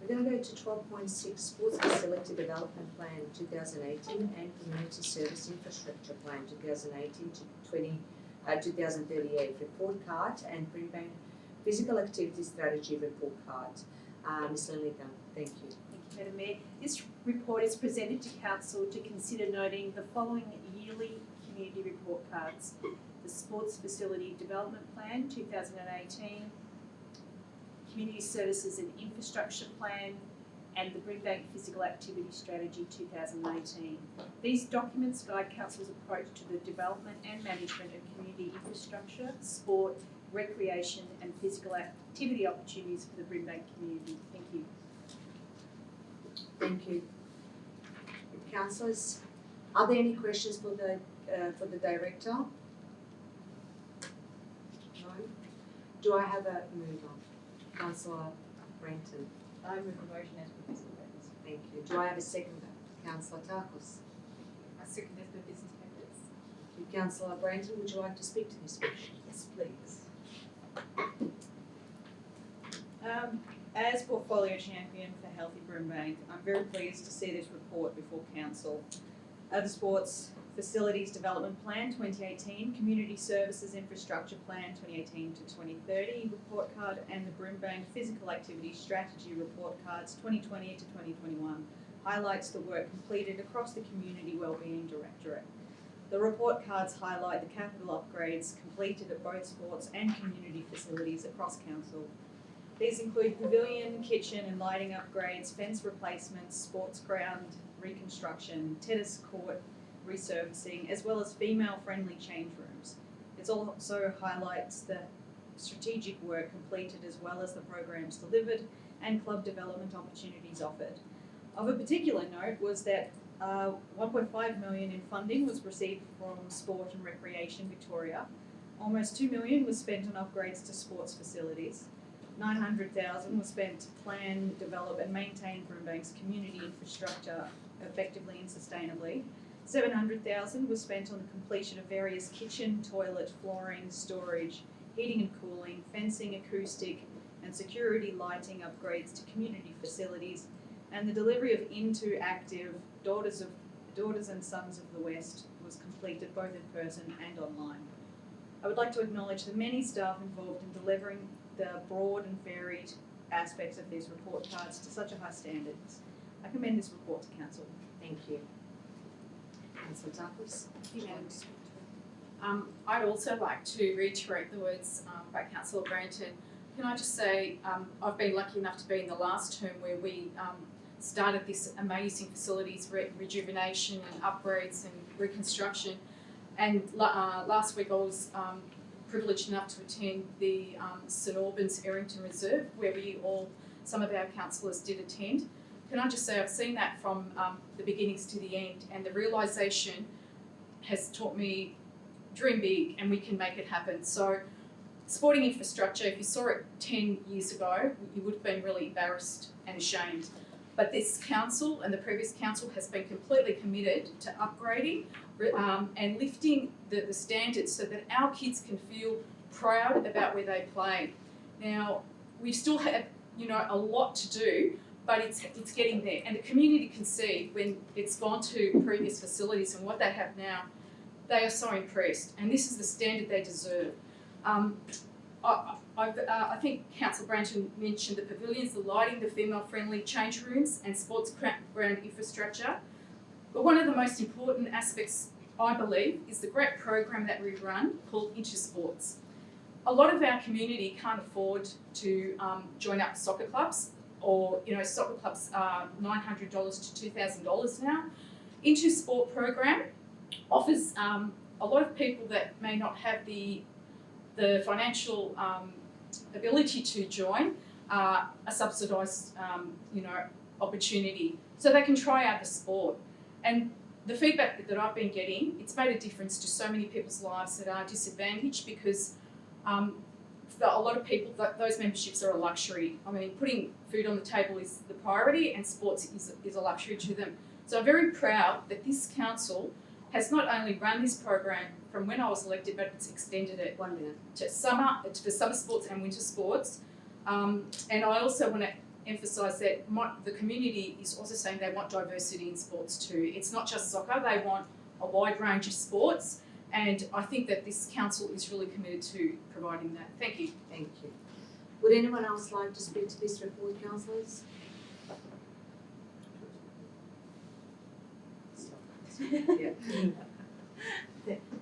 We're going to go to 12.6, Sports Facility Development Plan 2018 and Community Service Infrastructure Plan 2018 to 2038 report card and Brimbank Physical Activity Strategy report card. Ms. Lilligan, thank you. Thank you, Madam Mayor. This report is presented to Council to consider noting the following yearly community report cards: the Sports Facility Development Plan 2018, Community Services and Infrastructure Plan, and the Brimbank Physical Activity Strategy 2018. These documents guide Council's approach to the development and management of community infrastructure, sport, recreation and physical activity opportunities for the Brimbank community. Thank you. Thank you. Councillors, are there any questions for the Director? No? Do I have a mover? Councillor Brenton. I move the motion as per business papers. Thank you. Do I have a seconder? Councillor Tarkos. I second as per business papers. Thank you. Councillor Brenton, would you like to speak to this motion? Yes, please. As Portfolio Champion for Healthy Brimbank, I'm very pleased to see this report before Council. The Sports Facilities Development Plan 2018, Community Services Infrastructure Plan 2018 to 2030 report card, and the Brimbank Physical Activity Strategy report cards 2020 to 2021 highlights the work completed across the Community Wellbeing Directorate. The report cards highlight the capital upgrades completed at both sports and community facilities across Council. These include pavilion, kitchen and lighting upgrades, fence replacements, sports ground reconstruction, tennis court resurfacing, as well as female-friendly change rooms. It also highlights the strategic work completed as well as the programs delivered and club development opportunities offered. Of a particular note was that 1.5 million in funding was received from Sport and Recreation Victoria. Almost 2 million was spent on upgrades to sports facilities. 900,000 was spent to plan, develop and maintain Brimbank's community infrastructure effectively and sustainably. 700,000 was spent on the completion of various kitchen, toilet, flooring, storage, heating and cooling, fencing, acoustic and security lighting upgrades to community facilities, and the delivery of Into Active Daughters and Sons of the West was completed both in person and online. I would like to acknowledge the many staff involved in delivering the broad and varied aspects of these report cards to such a high standards. I commend this report to Council. Thank you. Councillor Tarkos. I'd also like to reiterate the words by Councillor Branton. Can I just say I've been lucky enough to be in the last term where we started this amazing facilities rejuvenation and upgrades and reconstruction, and last week I was privileged enough to attend the St Albans Errington Reserve, where some of our councillors did attend. Can I just say I've seen that from the beginnings to the end, and the realisation has taught me dream big and we can make it happen. So sporting infrastructure, if you saw it 10 years ago, you would have been really embarrassed and ashamed. But this council and the previous council has been completely committed to upgrading and lifting the standards so that our kids can feel proud about where they play. Now, we still have, a lot to do, but it's getting there. And the community can see when it's gone to previous facilities and what they have now, they are so impressed. And this is the standard they deserve. I think Councillor Branton mentioned the pavilions, the lighting, the female-friendly change rooms and sports ground infrastructure. But one of the most important aspects, I believe, is the great program that we run called Into Sports. A lot of our community can't afford to join up soccer clubs, or soccer clubs are $900 to $2,000 now. Into Sport program offers a lot of people that may not have the financial ability to join a subsidised opportunity, so they can try out the sport. And the feedback that I've been getting, it's made a difference to so many people's lives that are disadvantaged, because For a lot of people, those memberships are a luxury. I mean, putting food on the table is the priority, and sports is a luxury to them. So I'm very proud that this council has not only run this program from when I was elected, but it's extended it to for summer sports and winter sports. And I also want to emphasise that the community is also saying they want diversity in sports too. It's not just soccer; they want a wide range of sports. And I think that this council is really committed to providing that. Thank you. Thank you. Would anyone else like to speak to this report, councillors? Yeah.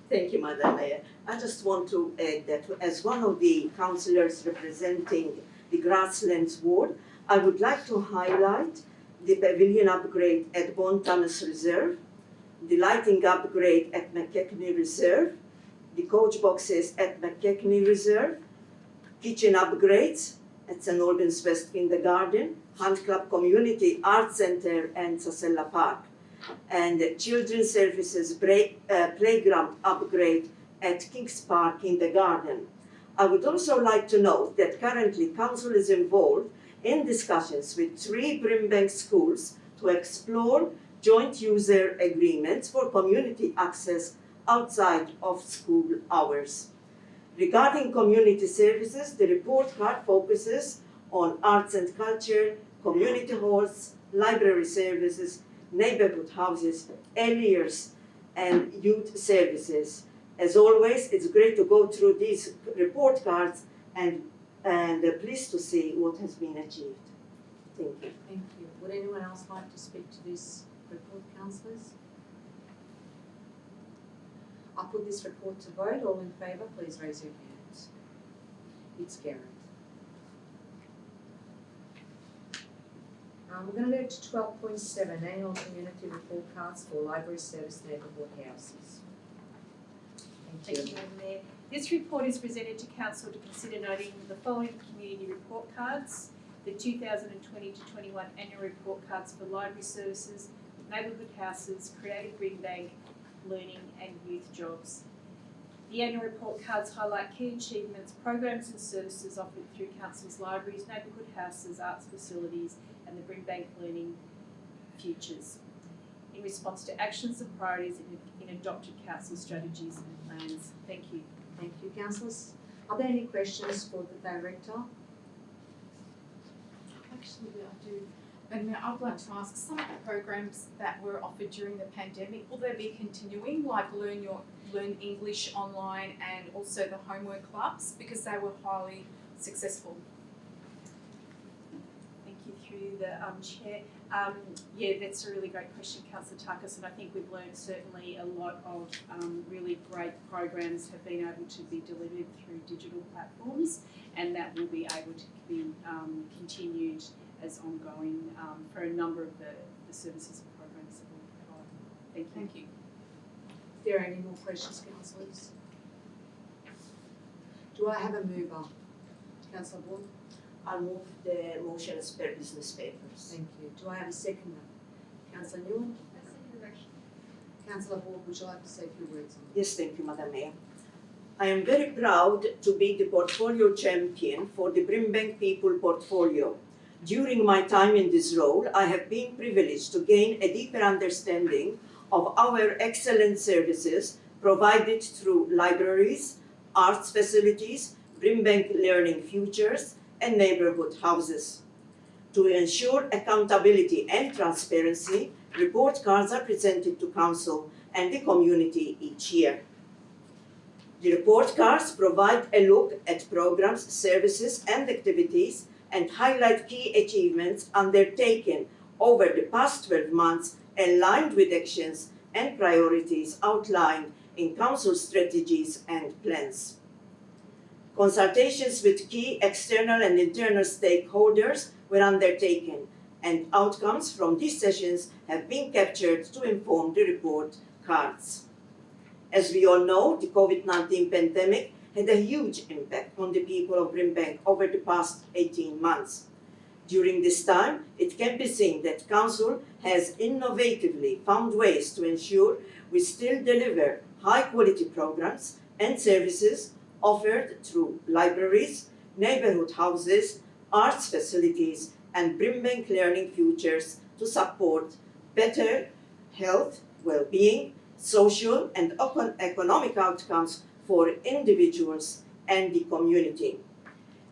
Thank you, Madam Mayor. I just want to add that as one of the councillors representing the Grasslands Ward, I would like to highlight the pavilion upgrade at Bontanus Reserve, the lighting upgrade at McKechnie Reserve, the coach boxes at McKechnie Reserve, kitchen upgrades at St. Albans West Kindergarten, Hunt Club Community Arts Centre and Sasella Park, and children's services playground upgrade at Kings Park Kindergarten. I would also like to note that currently Council is involved in discussions with 3 Brimbank schools to explore joint user agreements for community access outside of school hours. Regarding community services, the report card focuses on arts and culture, community halls, library services, neighbourhood houses, early years, and youth services. As always, it's great to go through these report cards and pleased to see what has been achieved. Thank you. Thank you. Would anyone else like to speak to this report, councillors? I'll put this report to vote. All in favour, please raise your hands. It's carried. We're going to go to 12.7, Annual Community Report Cards for Library Service Neighbourhood Houses. Thank you, Madam Mayor. This report is presented to Council to consider noting the following community report cards: the 2020 to 21 annual report cards for library services, neighbourhood houses, creative Brimbank, learning and youth jobs. The annual report cards highlight key achievements, programs and services offered through Council's libraries, neighbourhood houses, arts facilities and the Brimbank Learning Futures in response to actions and priorities in adopted Council strategies and plans. Thank you. Thank you, councillors. Are there any questions for the Director? Actually, I do. And now I'd like to ask, some of the programs that were offered during the pandemic, will they be continuing, like Learn English online and also the homework clubs, because they were highly successful? Thank you through the Chair. Yeah, that's a really great question, Councillor Tuckus, and I think we've learned certainly a lot of really great programs have been able to be delivered through digital platforms, and that will be able to be continued as ongoing for a number of the services and programs that we provide. Thank you. Thank you. If there are any more questions, councillors? Do I have a mover? Councillor Ward? I'll move the motion as per business papers. Thank you. Do I have a seconder? Councillor Newell? Councillor Ward, would you like to say a few words on that? Yes, thank you, Madam Mayor. I am very proud to be the portfolio champion for the Brimbank People portfolio. During my time in this role, I have been privileged to gain a deeper understanding of our excellent services provided through libraries, arts facilities, Brimbank Learning Futures, and neighbourhood houses. To ensure accountability and transparency, report cards are presented to Council and the community each year. The report cards provide a look at programs, services and activities and highlight key achievements undertaken over the past 12 months aligned with actions and priorities outlined in Council strategies and plans. Consultations with key external and internal stakeholders were undertaken, and outcomes from these sessions have been captured to inform the report cards. As we all know, the COVID-19 pandemic had a huge impact on the people of Brimbank over the past 18 months. During this time, it can be seen that Council has innovatively found ways to ensure we still deliver high-quality programs and services offered through libraries, neighbourhood houses, arts facilities, and Brimbank Learning Futures to support better health, well-being, social and economic outcomes for individuals and the community.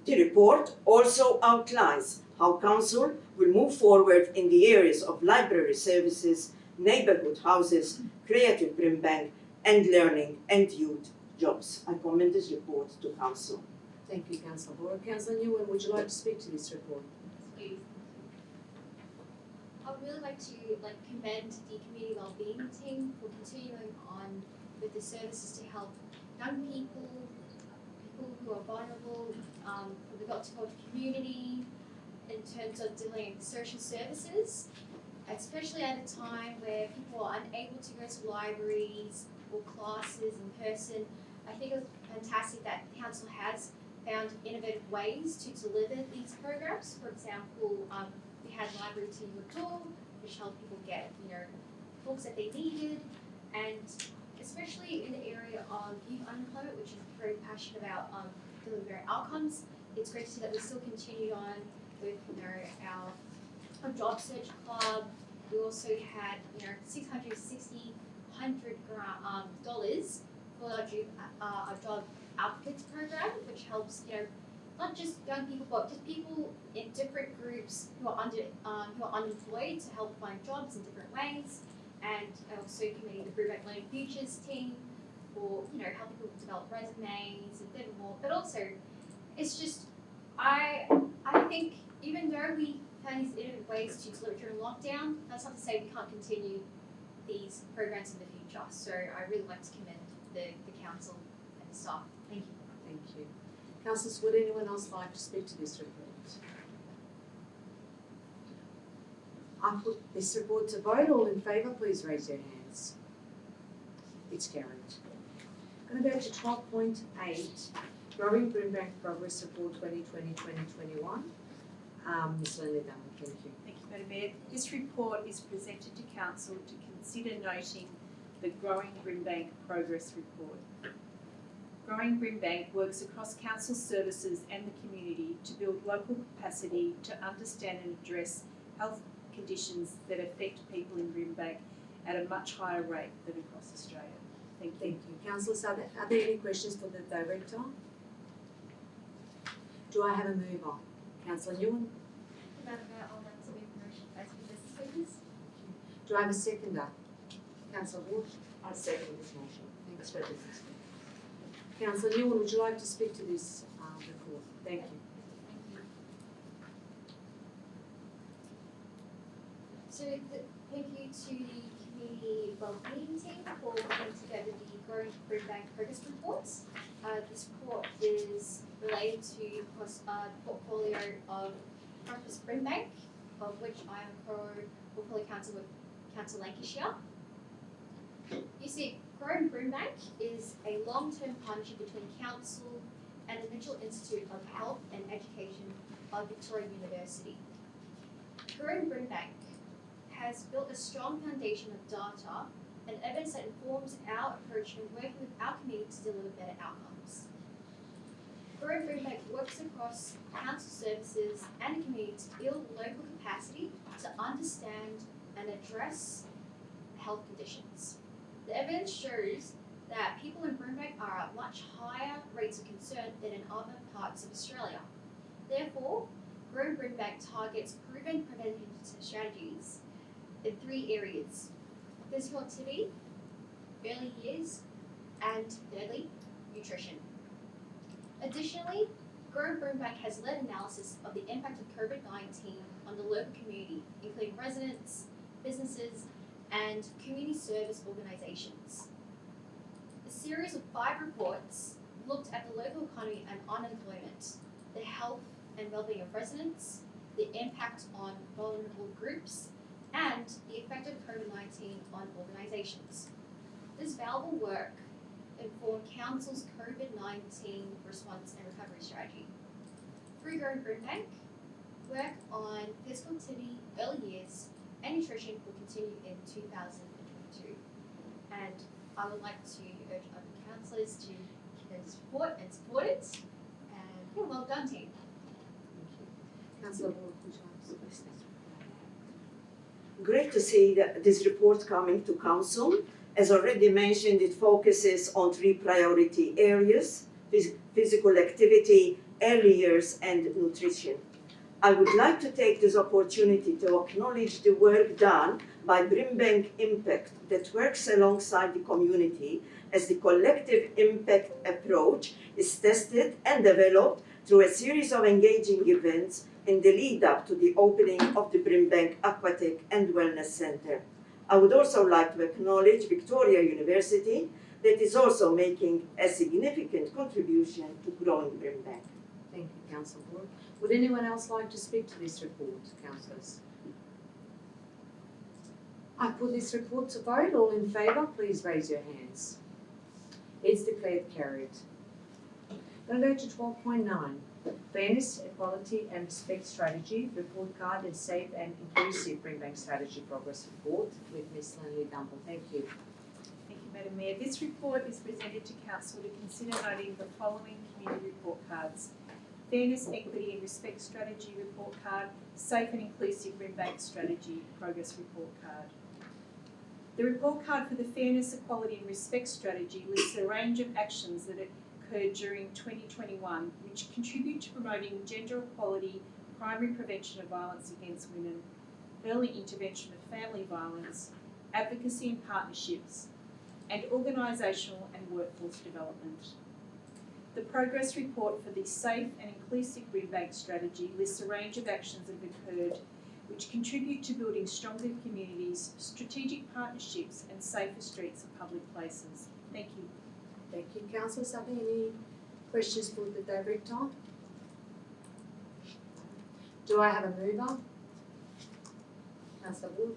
The report also outlines how Council will move forward in the areas of library services, neighbourhood houses, creative Brimbank, and learning and youth jobs. I commend this report to Council. Thank you, Councillor Bora. Councillor Newman, would you like to speak to this report? Please. I would really like to commend the community wellbeing team for continuing on with the services to help young people, people who are vulnerable, who have got to go to community in terms of delivering social services, especially at a time where people are unable to go to libraries or classes in person. I think it's fantastic that the council has found innovative ways to deliver these programs. For example, we had Library to Your Door, which helped people get, books that they needed, and especially in the area of youth unemployment, which is very passionate about delivering outcomes. It's great to see that we still continue on with, our job search club. We also had, $660 for our job advocates program, which helps, not just young people, but just people in different groups who are unemployed to help find jobs in different ways. And also committing the Brimbank Learning Futures team for, helping people develop resumes and a bit more. But also, it's just, I think even though we found these innovative ways to deliver during lockdown, that's not to say we can't continue these programs in the future. So I really like to commend the council and the staff. Thank you. Thank you. Councillors, would anyone else like to speak to this report? I put this report to vote. All in favour, please raise your hands. It's carried. I'm going to go to 12.8, Growing Brimbank Progress Report 2020-2021. Ms. Linda Dunn, thank you. Thank you, Madam Mayor. This report is presented to Council to consider noting the Growing Brimbank Progress Report. Growing Brimbank works across council services and the community to build local capacity to understand and address health conditions that affect people in Brimbank at a much higher rate than across Australia. Thank you. Thank you. Councillors, are there any questions for the Director? Do I have a mover? Councillor Newman? Madam Mayor, I'll like to move motion as per this speakers. Do I have a seconder? Councillor Wood? I second this motion. Thanks for this. Councillor Newman, would you like to speak to this report? Thank you. So thank you to the community wellbeing team for putting together the Growing Brimbank Progress Reports. This report is related to the portfolio of Campus Brimbank, of which I am portfolio council with Council Lancashire. You see, Growing Brimbank is a long-term partnership between Council and the Mitchell Institute of Health and Education of Victoria University. Growing Brimbank has built a strong foundation of data and evidence that informs our approach in working with our community to deliver better outcomes. Growing Brimbank works across council services and the community to build local capacity to understand and address health conditions. The evidence shows that people in Brimbank are at much higher rates of concern than in other parts of Australia. Therefore, Growing Brimbank targets proven prevention strategies in 3 areas: physical activity, early years, and thirdly, nutrition. Additionally, Growing Brimbank has led analysis of the impact of COVID-19 on the local community, including residents, businesses, and community service organisations. A series of 5 reports looked at the local economy and unemployment, the health and well-being of residents, the impact on vulnerable groups, and the effect of COVID-19 on organisations. This valuable work informed Council's COVID-19 response and recovery strategy. Through Growing Brimbank, work on physical activity, early years, and nutrition will continue in 2022. And I would like to urge other councillors to this report and support it. And yeah, well done, team. Councillor Ward, would you like to speak? Great to see this report coming to Council. As already mentioned, it focuses on 3 priority areas: physical activity, early years, and nutrition. I would like to take this opportunity to acknowledge the work done by Brimbank Impact that works alongside the community as the collective impact approach is tested and developed through a series of engaging events in the lead up to the opening of the Brimbank Aquatic and Wellness Centre. I would also like to acknowledge Victoria University that is also making a significant contribution to growing Brimbank. Thank you, Councillor Ward. Would anyone else like to speak to this report, councillors? I put this report to vote. All in favour, please raise your hands. It's declared carried. I'm going to go to 12.9. Fairness, Equality and Respect Strategy, Report Card and Safe and Inclusive Brimbank Strategy Progress Report with Ms. Lynley Dumble. Thank you. Thank you, Madam Mayor. This report is presented to Council to consider voting the following community report cards: Fairness, Equity and Respect Strategy Report Card, Safe and Inclusive Brimbank Strategy Progress Report Card. The report card for the Fairness, Equality and Respect Strategy lists a range of actions that occurred during 2021 which contribute to promoting gender equality, primary prevention of violence against women, early intervention of family violence, advocacy and partnerships, and organisational and workforce development. The progress report for the Safe and Inclusive Brimbank Strategy lists a range of actions that have occurred which contribute to building stronger communities, strategic partnerships and safer streets and public places. Thank you. Thank you, councillors. Are there any questions for the director? Do I have a mover? Councillor Wood.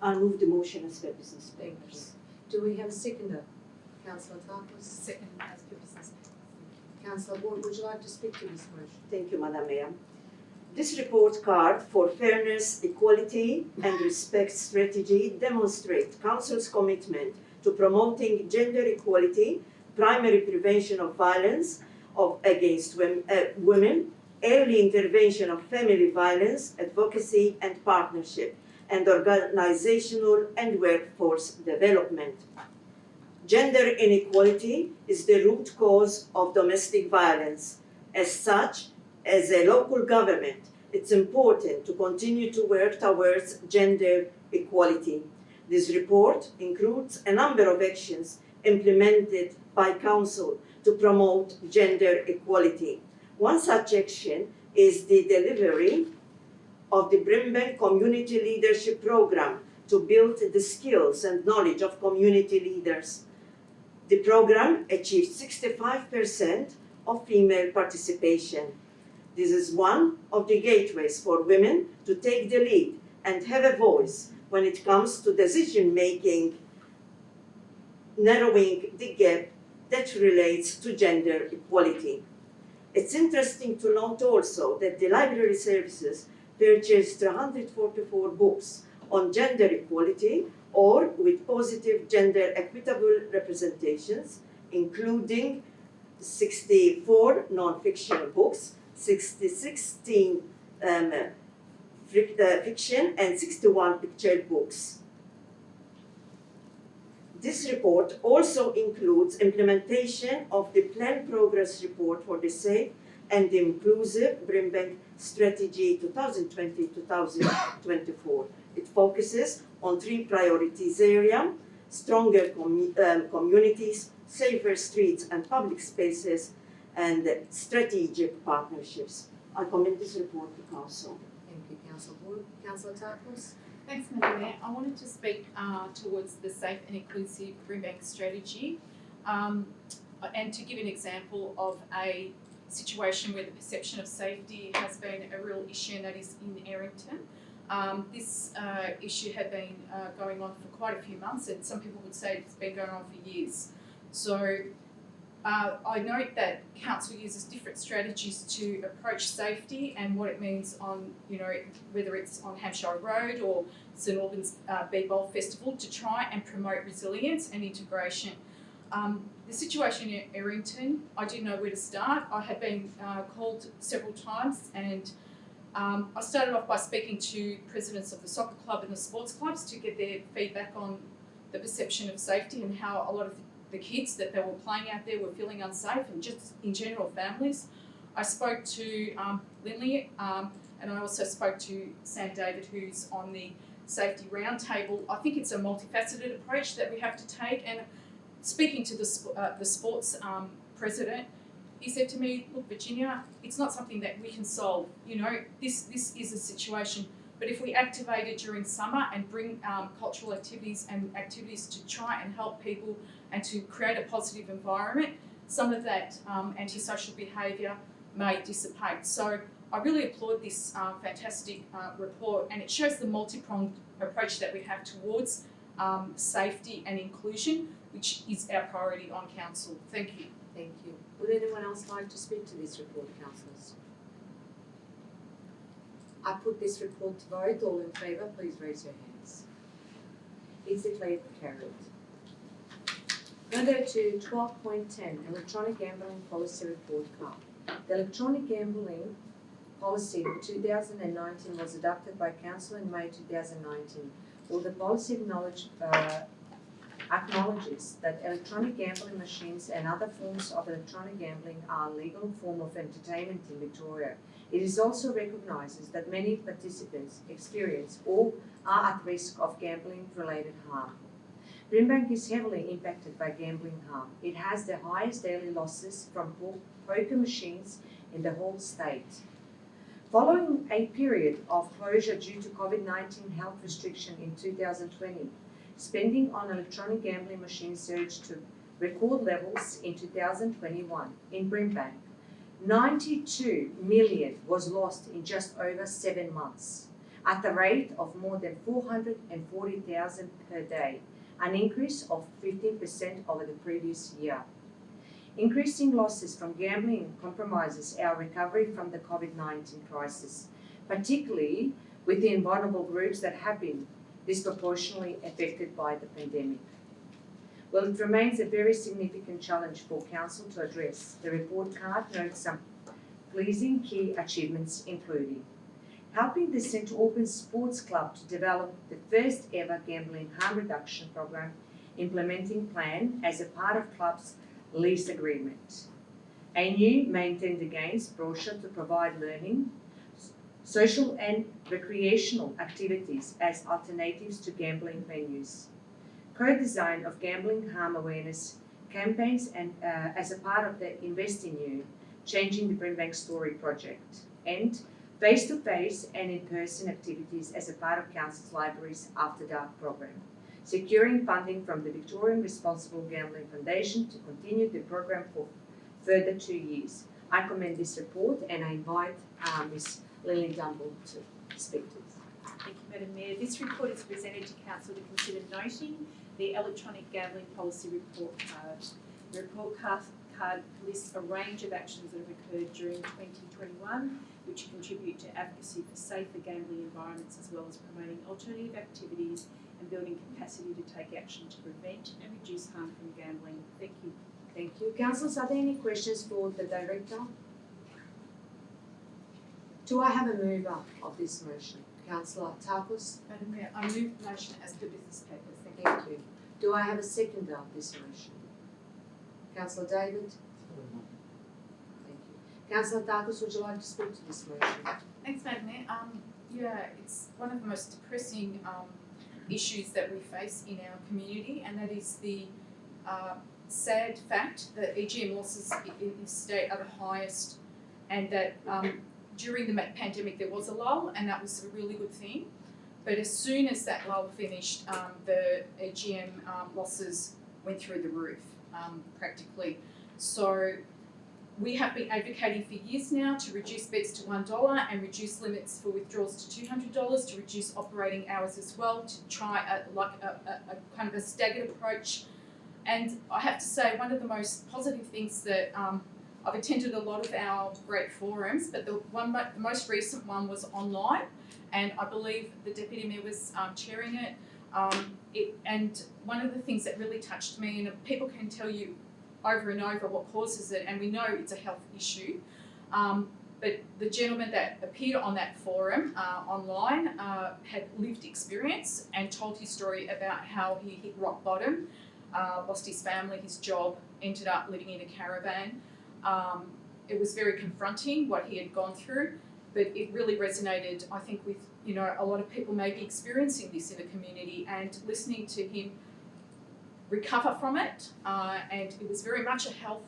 I'll move the motion as per business Thank you. papers. Do we have a seconder? Councillor Tarkos. Second as per business. Councillor Ward, would you like to speak to this motion? Thank you, Madam Mayor. This report card for fairness, equality and respect strategy demonstrates Council's commitment to promoting gender equality, primary prevention of violence against women, early intervention of family violence, advocacy and partnership, and organizational and workforce development. Gender inequality is the root cause of domestic violence. As such, as a local government, it's important to continue to work towards gender equality. This report includes a number of actions implemented by Council to promote gender equality. One such action is the delivery of the Brimbank Community Leadership Programme to build the skills and knowledge of community leaders. The programme achieved 65% of female participation. This is one of the gateways for women to take the lead and have a voice when it comes to decision making, narrowing the gap that relates to gender equality. It's interesting to note also that the library services purchased 144 books on gender equality or with positive gender equitable representations, including 64 non-fiction books, 16 fiction and 61 picture books. This report also includes implementation of the Planned Progress Report for the Safe and Inclusive Brimbank Strategy 2020-2024. It focuses on 3 priorities areas: stronger communities, safer streets and public spaces, and strategic partnerships. I commend this report to Council. Thank you, Councillor Wood. Councillor Tarkos. Thanks, Madam Mayor. I wanted to speak towards the Safe and Inclusive Brimbank Strategy and to give an example of a situation where the perception of safety has been a real issue, and that is in Errington. This issue had been going on for quite a few months, and some people would say it's been going on for years. So I note that Council uses different strategies to approach safety and what it means on, whether it's on Hampshire Road or St Albans Bee Bowl Festival, to try and promote resilience and integration. The situation in Errington, I didn't know where to start. I had been called several times, and I started off by speaking to presidents of the soccer club and the sports clubs to get their feedback on the perception of safety and how a lot of the kids that they were playing out there were feeling unsafe, and just in general families. I spoke to Lindley, and I also spoke to Sam David, who's on the safety roundtable. I think it's a multifaceted approach that we have to take, and speaking to the sports president, he said to me, look, Virginia, it's not something that we can solve. You know, this is a situation, but if we activate it during summer and bring cultural activities and activities to try and help people and to create a positive environment, some of that antisocial behaviour may dissipate. So I really applaud this fantastic report, and it shows the multi-pronged approach that we have towards safety and inclusion, which is our priority on council. Thank you. Thank you. Would anyone else like to speak to this report, councillors? I put this report to vote. All in favour, please raise your hands. It's declared carried. Now go to 12.10, Electronic Gambling Policy Report Card. The Electronic Gambling Policy 2019 was adopted by Council in May 2019. While the policy acknowledges that electronic gambling machines and other forms of electronic gambling are a legal form of entertainment in Victoria, it is also recognises that many participants experience or are at risk of gambling-related harm. Brimbank is heavily impacted by gambling harm. It has the highest daily losses from poker machines in the whole state. Following a period of closure due to COVID-19 health restriction in 2020, spending on electronic gambling machines surged to record levels in 2021. In Brimbank, 92 million was lost in just over 7 months, at the rate of more than 440,000 per day, an increase of 15% over the previous year. Increasing losses from gambling compromises our recovery from the COVID-19 crisis, particularly with the vulnerable groups that have been disproportionately affected by the pandemic. Well, it remains a very significant challenge for Council to address. The report card notes some pleasing key achievements, including helping the St Albans Sports Club to develop the first ever gambling harm reduction program implementing plan as a part of club's lease agreement. A new Maintain the Games brochure to provide learning, social and recreational activities as alternatives to gambling venues. Co-design of gambling harm awareness campaigns and as a part of the Invest in You, Changing the Brimbank Story project. And face-to-face and in-person activities as a part of Council's Libraries After Dark program. Securing funding from the Victorian Responsible Gambling Foundation to continue the program for further 2 years. I commend this report and I invite Ms. Lily Dumble to speak to us. Thank you, Madam Mayor. This report is presented to Council to consider noting the Electronic Gambling Policy Report Card. The report card lists a range of actions that have occurred during 2021 which contribute to advocacy for safer gambling environments as well as promoting alternative activities and building capacity to take action to prevent and reduce harm from gambling. Thank you. Thank you. Councillors, are there any questions for the Director? Do I have a mover of this motion? Councillor Tarkus? Madam Mayor, I move the motion as per business papers. Thank you. Do I have a seconder of this motion? Councillor David? Thank you. Councillor Tarkus, would you like to speak to this motion? Thanks, Madam Mayor. Yeah, it's one of the most depressing issues that we face in our community, and that is the sad fact that EGM losses in this state are the highest, and that during the pandemic there was a lull, and that was a really good thing. But as soon as that lull finished, the EGM losses went through the roof, practically. So we have been advocating for years now to reduce bets to $1 and reduce limits for withdrawals to $200, to reduce operating hours as well, to try a kind of a staggered approach. And I have to say, one of the most positive things that I've attended a lot of our great forums, but the most recent one was online, and I believe the Deputy Mayor was chairing it. And one of the things that really touched me, and people can tell you over and over what causes it, and we know it's a health issue, but the gentleman that appeared on that forum online had lived experience and told his story about how he hit rock bottom, lost his family, his job, ended up living in a caravan. It was very confronting what he had gone through, but it really resonated, I think, with a lot of people may be experiencing this in the community, and listening to him recover from it, and it was very much a health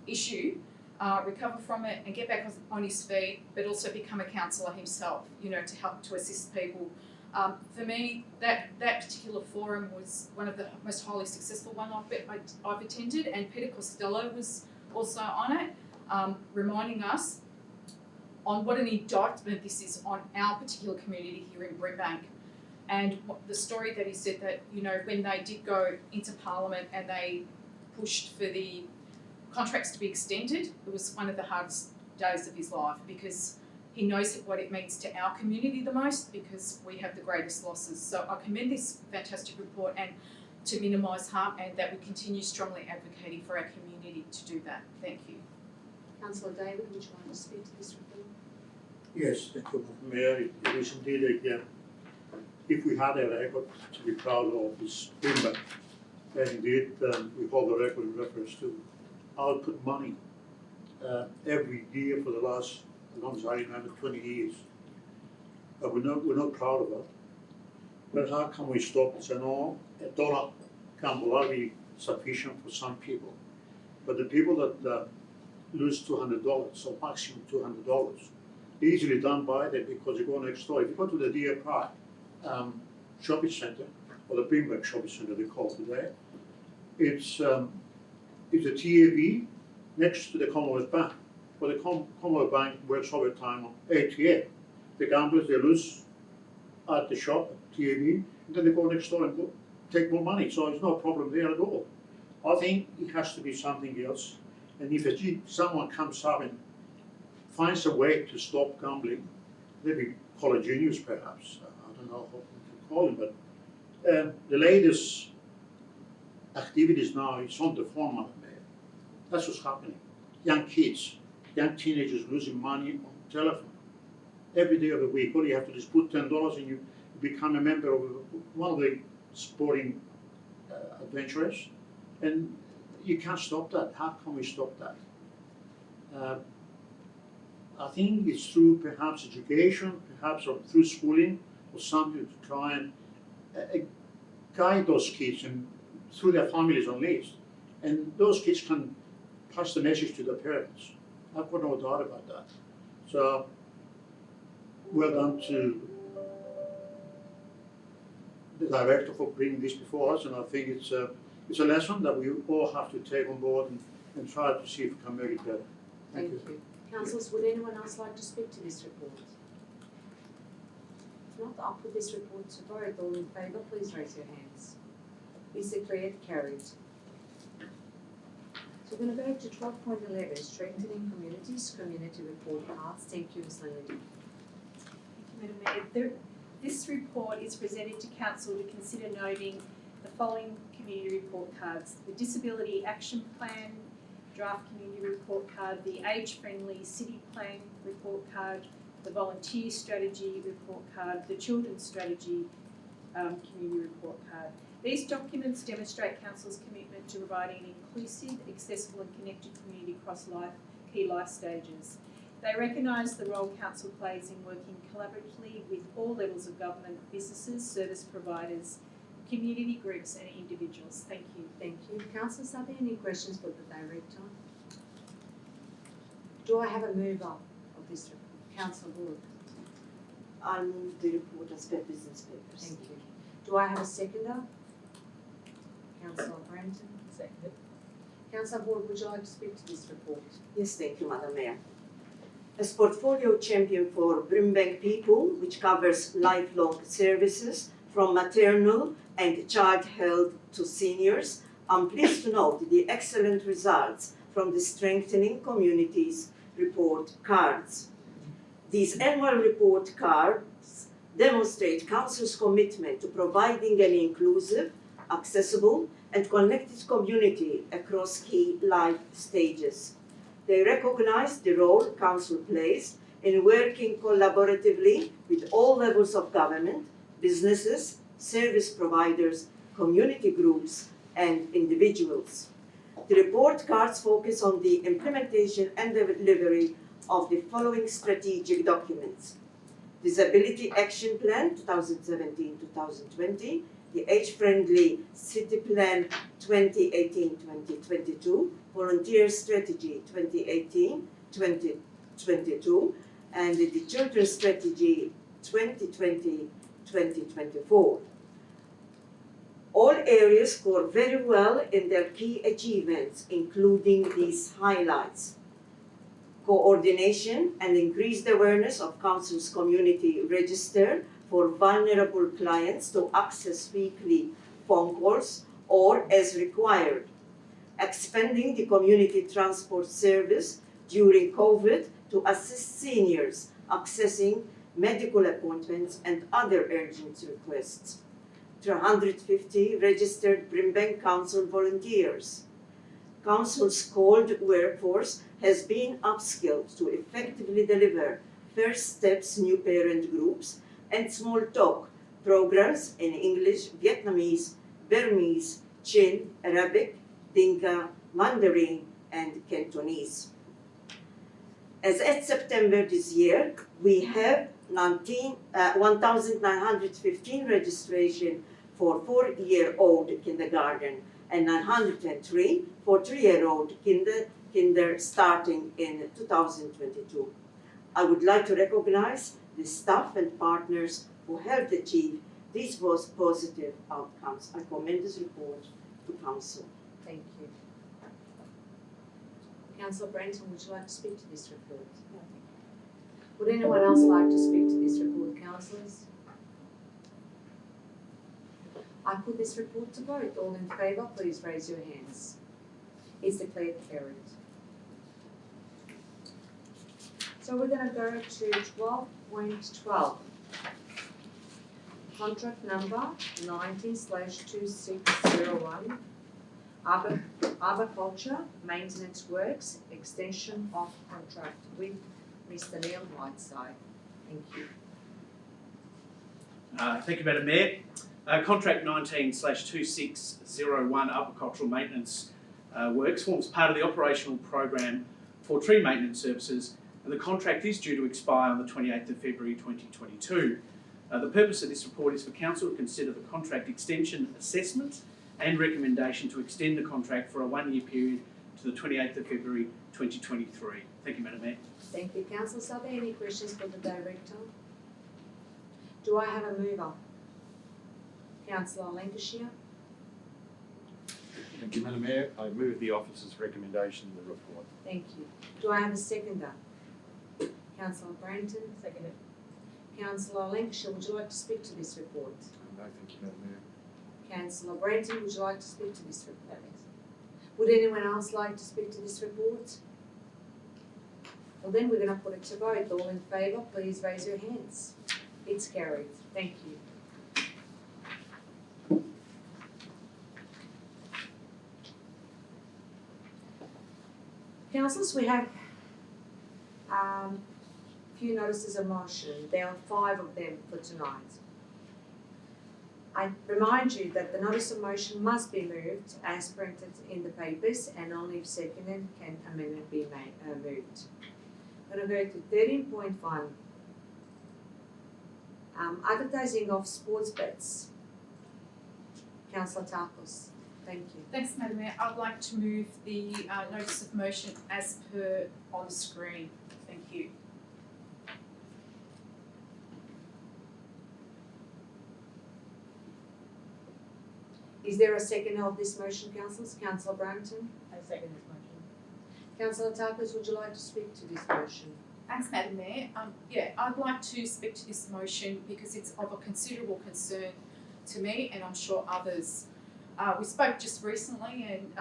issue, recover from it and get back on his feet, but also become a counsellor himself, to help to assist people. For me, that particular forum was one of the most highly successful one I've attended, and Peter Costello was also on it, reminding us on what an indictment this is on our particular community here in Brimbank. And the story that he said that, when they did go into Parliament and they pushed for the contracts to be extended, it was one of the hardest days of his life, because he knows what it means to our community the most, because we have the greatest losses. So I commend this fantastic report, and to minimise harm, and that we continue strongly advocating for our community to do that. Thank you. Councillor David, would you like to speak to this report? Yes, thank you, Madam Mayor. It is indeed if we had a record to be proud of, is Brimbank. And indeed, we hold a record in reference to output money every year for the last, as long as I remember, 20 years. But we're not proud of it. But how can we stop this? I know $1 can be sufficient for some people, but the people that lose $200, so maximum $200, easily done by them, because you go next door. If you go to the Deer Park shopping centre, or the Brimbank shopping centre they call today, it's a TAB next to the Commonwealth Bank. Well, the Commonwealth Bank works overtime on ATM. The gamblers, they lose at the shop, TAB, and then they go next door and go take more money. So there's no problem there at all. I think it has to be something else. And if someone comes up and finds a way to stop gambling, maybe call a genius perhaps, I don't know what we can call him, but the latest activities now is on the phone, Madam Mayor. That's what's happening. Young kids, young teenagers losing money on telephone every day of the week. All you have to do is put $10 and you become a member of one of the sporting adventurers, and you can't stop that. How can we stop that? I think it's through perhaps education, perhaps through schooling, or something to try and guide those kids and through their families at least. And those kids can pass the message to their parents. I've got no doubt about that. So, well done to the director for bringing this before us, and I think it's a lesson that we all have to take on board and try to see if we can make it better. Thank you. Councillors, would anyone else like to speak to this report? If not, I'll put this report to vote. All in favour, please raise your hands. Is declared carried. So we're going to go to 12.11, Strengthening Communities, Community Report Cards. Thank you, Ms. Lilly. Thank you, Madam Mayor. This report is presented to Council to consider noting the following community report cards: the Disability Action Plan Draft Community Report Card, the Age-Friendly City Plan Report Card, the Volunteer Strategy Report Card, the Children's Strategy Community Report Card. These documents demonstrate Council's commitment to providing an inclusive, accessible and connected community across key life stages. They recognise the role Council plays in working collaboratively with all levels of government, businesses, service providers, community groups and individuals. Thank you. Thank you. Councillors, are there any questions for the director? Do I have a mover of this report? Councillor Wood. I'll move the report as per business papers. Thank you. Do I have a seconder? Councillor Branton. Seconded. Councillor Wood, would you like to speak to this report? Yes, thank you, Madam Mayor. As portfolio champion for Brimbank people, which covers lifelong services from maternal and child health to seniors, I'm pleased to note the excellent results from the Strengthening Communities report cards. These annual report cards demonstrate Council's commitment to providing an inclusive, accessible, and connected community across key life stages. They recognize the role Council plays in working collaboratively with all levels of government, businesses, service providers, community groups, and individuals. The report cards focus on the implementation and delivery of the following strategic documents: Disability Action Plan 2017-2020, the Age-Friendly City Plan 2018-2022, Volunteer Strategy 2018-2022, and the Children's Strategy 2020-2024. All areas score very well in their key achievements, including these highlights: coordination and increased awareness of Council's community register for vulnerable clients to access weekly phone calls or as required, expanding the community transport service during COVID to assist seniors accessing medical appointments and other urgent requests, 350 registered Brimbank Council volunteers. Council's called workforce has been upskilled to effectively deliver First Steps new parent groups and small talk programs in English, Vietnamese, Burmese, Chin, Arabic, Dinka, Mandarin, and Cantonese. As at September this year, we have 1,915 registration for 4-year-old kindergarten and 903 for 3-year-old kinder starting in 2022. I would like to recognize the staff and partners who helped achieve these positive outcomes. I commend this report to Council. Thank you. Councillor Brenton, would you like to speak to this report? No. Would anyone else like to speak to this report, councillors? I put this report to vote. All in favour, please raise your hands. It's declared carried. So we're going to go to 12.12. Contract number 19/2601. Arboriculture Maintenance Works Extension of Contract with Mr. Neil Whiteside. Thank you. Thank you, Madam Mayor. Contract 19/2601 Arboricultural Maintenance Works forms part of the operational program for tree maintenance services, and the contract is due to expire on the 28th of February 2022. The purpose of this report is for Council to consider the contract extension assessment and recommendation to extend the contract for a 1-year period to the 28th of February 2023. Thank you, Madam Mayor. Thank you, councillors. Are there any questions for the Director? Do I have a mover? Councillor Lancashire. Thank you, Madam Mayor. I move the officer's recommendation in the report. Thank you. Do I have a seconder? Councillor Branton. Seconded. Councillor Lancashire, would you like to speak to this report? No, thank you, Madam Mayor. Councillor Branton, would you like to speak to this report? Would anyone else like to speak to this report? Well, then we're going to put it to vote. All in favour, please raise your hands. It's carried. Thank you. Councillors, we have a few notices of motion. There are 5 of them for tonight. I remind you that the notice of motion must be moved as printed in the papers, and only if seconded can amendment be moved. I'm going to go to 13.1. Advertising of sports bets. Councillor Tarkos. Thank you. Thanks, Madam Mayor. I'd like to move the notice of motion as per on screen. Thank you. Is there a second of this motion, councillors? Councillor Brampton? I second this motion. Councillor Tarkos, would you like to speak to this motion? Thanks, Madam Mayor. I'd like to speak to this motion because it's of a considerable concern to me and I'm sure others. We spoke just recently and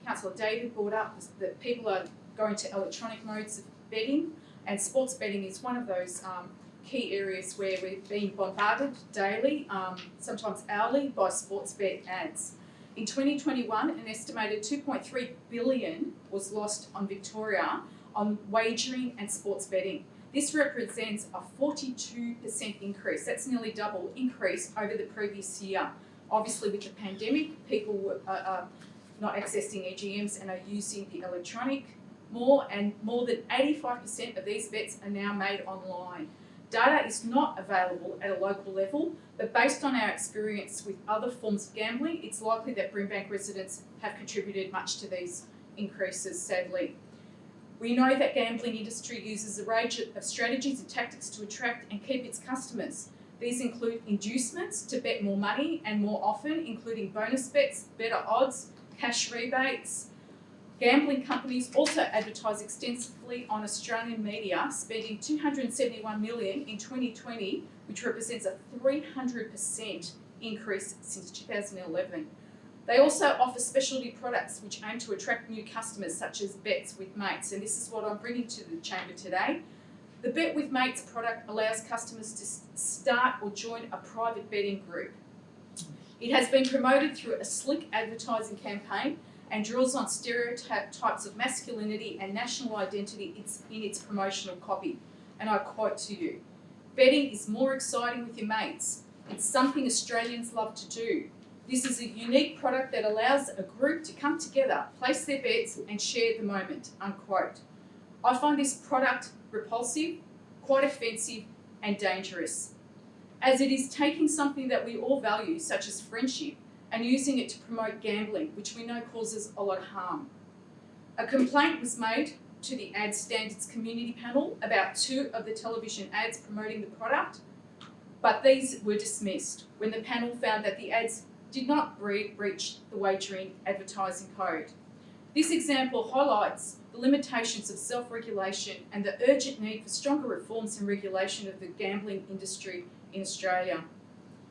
Councillor David brought up that people are going to electronic modes of betting, and sports betting is one of those key areas where we've been bombarded daily, sometimes hourly, by sports bet ads. In 2021, an estimated $2.3 billion was lost on Victoria on wagering and sports betting. This represents a 42% increase. That's nearly double increase over the previous year. Obviously, with the pandemic, people were not accessing EGMs and are using the electronic more, and more than 85% of these bets are now made online. Data is not available at a local level, but based on our experience with other forms of gambling, it's likely that Brimbank residents have contributed much to these increases, sadly. We know that gambling industry uses a range of strategies and tactics to attract and keep its customers. These include inducements to bet more money and more often, including bonus bets, better odds, cash rebates. Gambling companies also advertise extensively on Australian media, spending $271 million in 2020, which represents a 300% increase since 2011. They also offer specialty products which aim to attract new customers, such as bets with mates, and this is what I'm bringing to the chamber today. The Bet with Mates product allows customers to start or join a private betting group. It has been promoted through a slick advertising campaign and draws on stereotypes of masculinity and national identity in its promotional copy. And I quote to you, "Betting is more exciting with your mates. It's something Australians love to do. This is a unique product that allows a group to come together, place their bets and share the moment," unquote. I find this product repulsive, quite offensive and dangerous, as it is taking something that we all value, such as friendship, and using it to promote gambling, which we know causes a lot of harm. A complaint was made to the Ad Standards Community Panel about 2 of the television ads promoting the product, but these were dismissed when the panel found that the ads did not breach the wagering advertising code. This example highlights the limitations of self-regulation and the urgent need for stronger reforms and regulation of the gambling industry in Australia.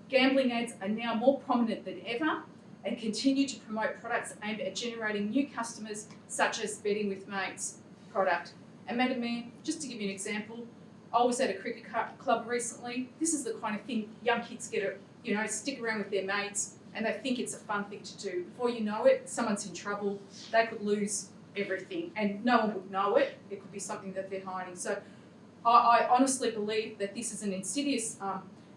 Gambling ads are now more prominent than ever and continue to promote products aimed at generating new customers, such as Betting with Mates product. And Madam Mayor, just to give you an example, I was at a cricket club recently. This is the kind of thing young kids get, stick around with their mates and they think it's a fun thing to do. Before you know it, someone's in trouble. They could lose everything and no one would know it. It could be something that they're hiding. So I honestly believe that this is an insidious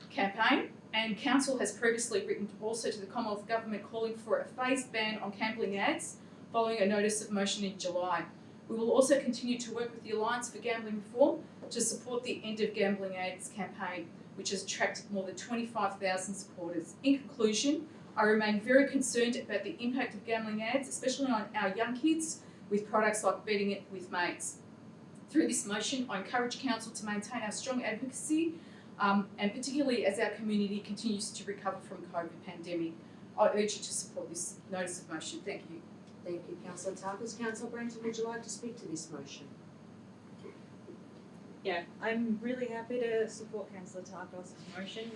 campaign, and Council has previously written also to the Commonwealth Government calling for a phased ban on gambling ads following a notice of motion in July. We will also continue to work with the Alliance for Gambling Reform to support the End of Gambling Ads campaign, which has attracted more than 25,000 supporters. In conclusion, I remain very concerned about the impact of gambling ads, especially on our young kids, with products like Betting It with Mates. Through this motion, I encourage Council to maintain our strong advocacy, and particularly as our community continues to recover from the COVID pandemic. I urge you to support this notice of motion. Thank you. Thank you, Councillor Tarkos. Councillor Brenton, would you like to speak to this motion? Yeah, I'm really happy to support Councillor Tarkos' motion.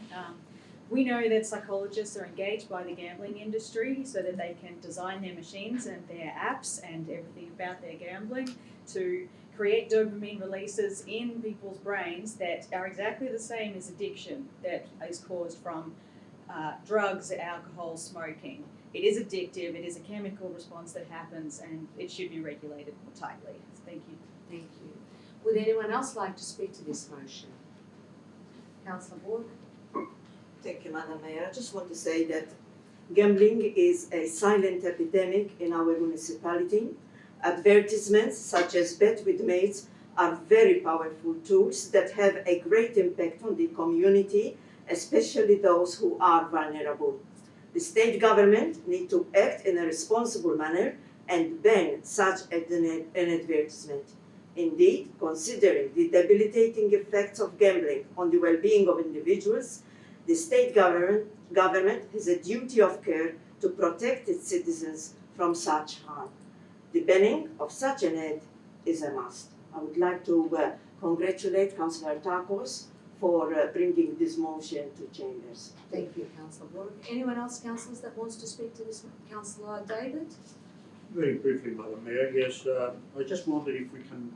We know that psychologists are engaged by the gambling industry so that they can design their machines and their apps and everything about their gambling to create dopamine releases in people's brains that are exactly the same as addiction that is caused from drugs, alcohol, smoking. It is addictive, it is a chemical response that happens, and it should be regulated more tightly. Thank you. Thank you. Would anyone else like to speak to this motion? Councillor Borg. Thank you, Madam Mayor. I just want to say that gambling is a silent epidemic in our municipality. Advertisements such as Bet with Mates are very powerful tools that have a great impact on the community, especially those who are vulnerable. The state government need to act in a responsible manner and ban such an advertisement. Indeed, considering the debilitating effects of gambling on the well-being of individuals, the state government has a duty of care to protect its citizens from such harm. The banning of such an ad is a must. I would like to congratulate Councillor Tarkos for bringing this motion to chambers. Thank you, Councillor Borg. Anyone else, councillors, that wants to speak to this? Councillor David? Very briefly, Madam Mayor, yes, I just wondered if we can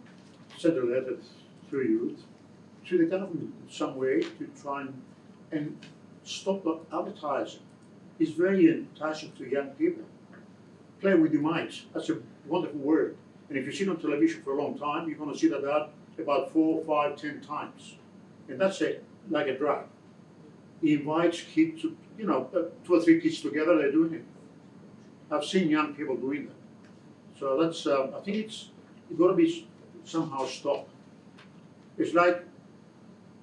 send a letter through you to the government in some way to try and stop the advertising. It's very enticing to young people. Play with your minds. That's a wonderful word. And if you sit on television for a long time, you're going to see that about 4, 5, 10 times. And that's like a drug. It invites kids to, 2 or 3 kids together, they're doing it. I've seen young people doing that. So that's, I think it's got to be somehow stopped. It's like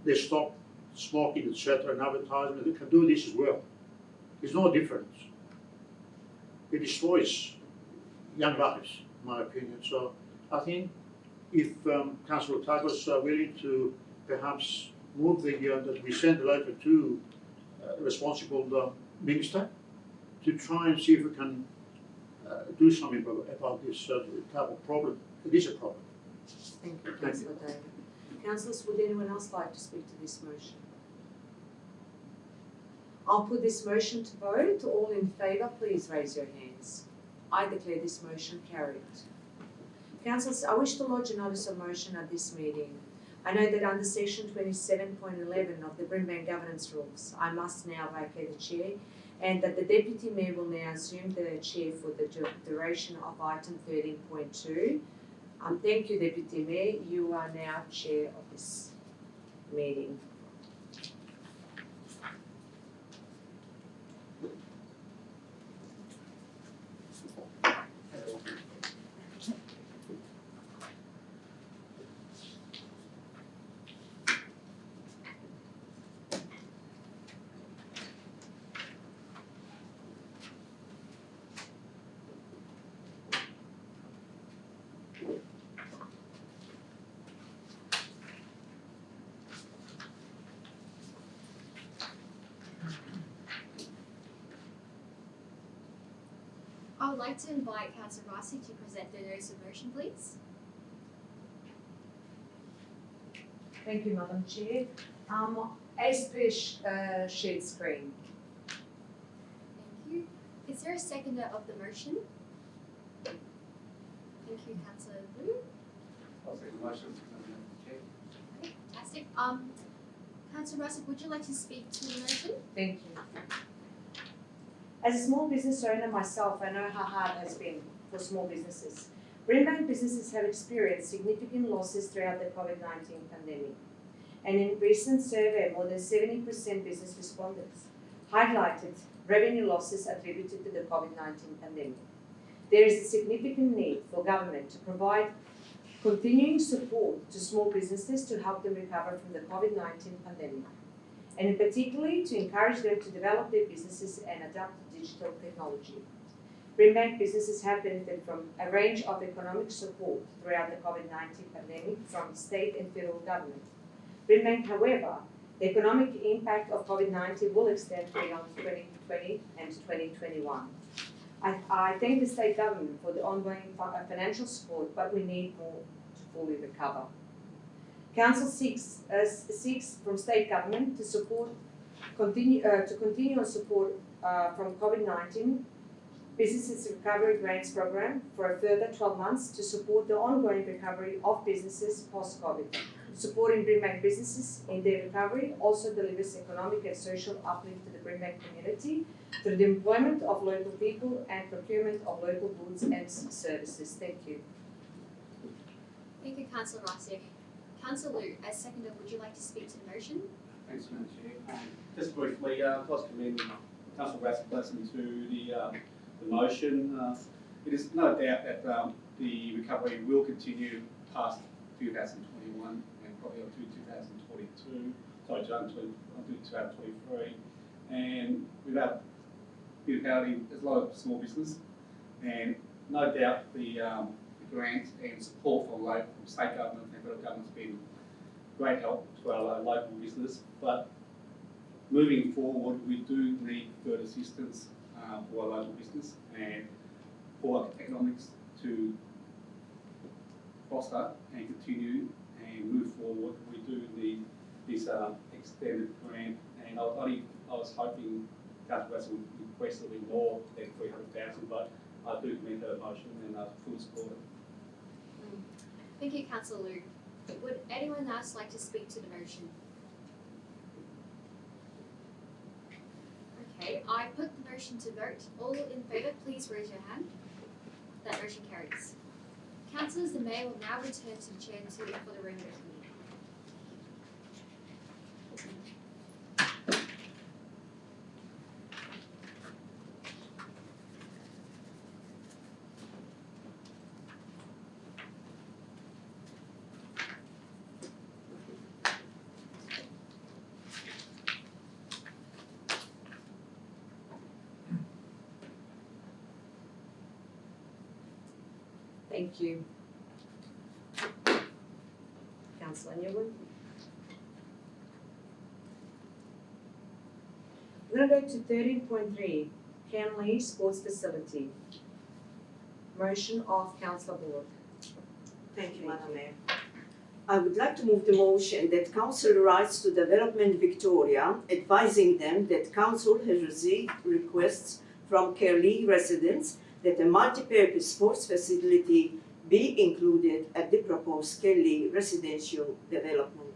they stop smoking, etc., and advertising. They can do this as well. There's no difference. It destroys young lives, in my opinion. So I think if Councillor Tago is willing to perhaps move that we send a letter to responsible minister to try and see if we can do something about this type of problem. It is a problem. Thank you, Councillor David. Councillors, would anyone else like to speak to this motion? I'll put this motion to vote. All in favour, please raise your hands. I declare this motion carried. Councillors, I wish to lodge a notice of motion at this meeting. I know that under section 27.11 of the Brimbank governance rules, I must now vacate the chair, and that the Deputy Mayor will now assume the chair for the duration of item 13.2. Thank you, Deputy Mayor. You are now chair of this meeting. I would like to invite Councillor Rossi to present the notice of motion, please. Thank you, Madam Chair. As per shared screen. Thank you. Is there a seconder of the motion? Thank you, Councillor Liu. I'll second the motion, Chair. Okay, fantastic. Councillor Rossi, would you like to speak to the motion? Thank you. As a small business owner myself, I know how hard it has been for small businesses. Brimbank businesses have experienced significant losses throughout the COVID-19 pandemic. And in a recent survey, more than 70% business respondents highlighted revenue losses attributed to the COVID-19 pandemic. There is a significant need for government to provide continuing support to small businesses to help them recover from the COVID-19 pandemic, and in particularly to encourage them to develop their businesses and adapt to digital technology. Brimbank businesses have benefited from a range of economic support throughout the COVID-19 pandemic from state and federal government. Brimbank, however, the economic impact of COVID-19 will extend beyond 2020 and 2021. I thank the state government for the ongoing financial support, but we need more to fully recover. Council seeks from state government to continue support from COVID-19 Businesses Recovery Grants Program for a further 12 months to support the ongoing recovery of businesses post-COVID. Supporting Brimbank businesses in their recovery also delivers economic and social uplift to the Brimbank community through the employment of local people and procurement of local goods and services. Thank you. Thank you, Councillor Rossi. Councillor Liu, as seconder, would you like to speak to the motion? Thanks, Madam Chair. Just briefly, I'd like to commend Councillor Rasmussen to the motion. It is no doubt that the recovery will continue past 2021 and probably up to 2022, sorry, 2023. And without difficulty, there's a lot of small business, and no doubt the grants and support from state government and federal government has been great help to our local business. But moving forward, we do need further assistance for our local business and for economics to foster and continue and move forward. We do need this extended grant, and I was hoping Councillor Russell would request a little more than 300,000, but I do commend her motion and fully support it. Thank you, Councillor Liu. Would anyone else like to speak to the motion? Okay, I put the motion to vote. All in favour, please raise your hand. That motion carries. Councillors, the Mayor will now return to the chair for the room meeting. Thank you. Councillor Newman. We're going to go to 13.3, Canley Sports Facility. Motion of Councillor Bullock. Thank you, Madam Mayor. I would like to move the motion that Council writes to Development Victoria advising them that Council has received requests from Carley residents that a multi-purpose sports facility be included at the proposed Carley residential development.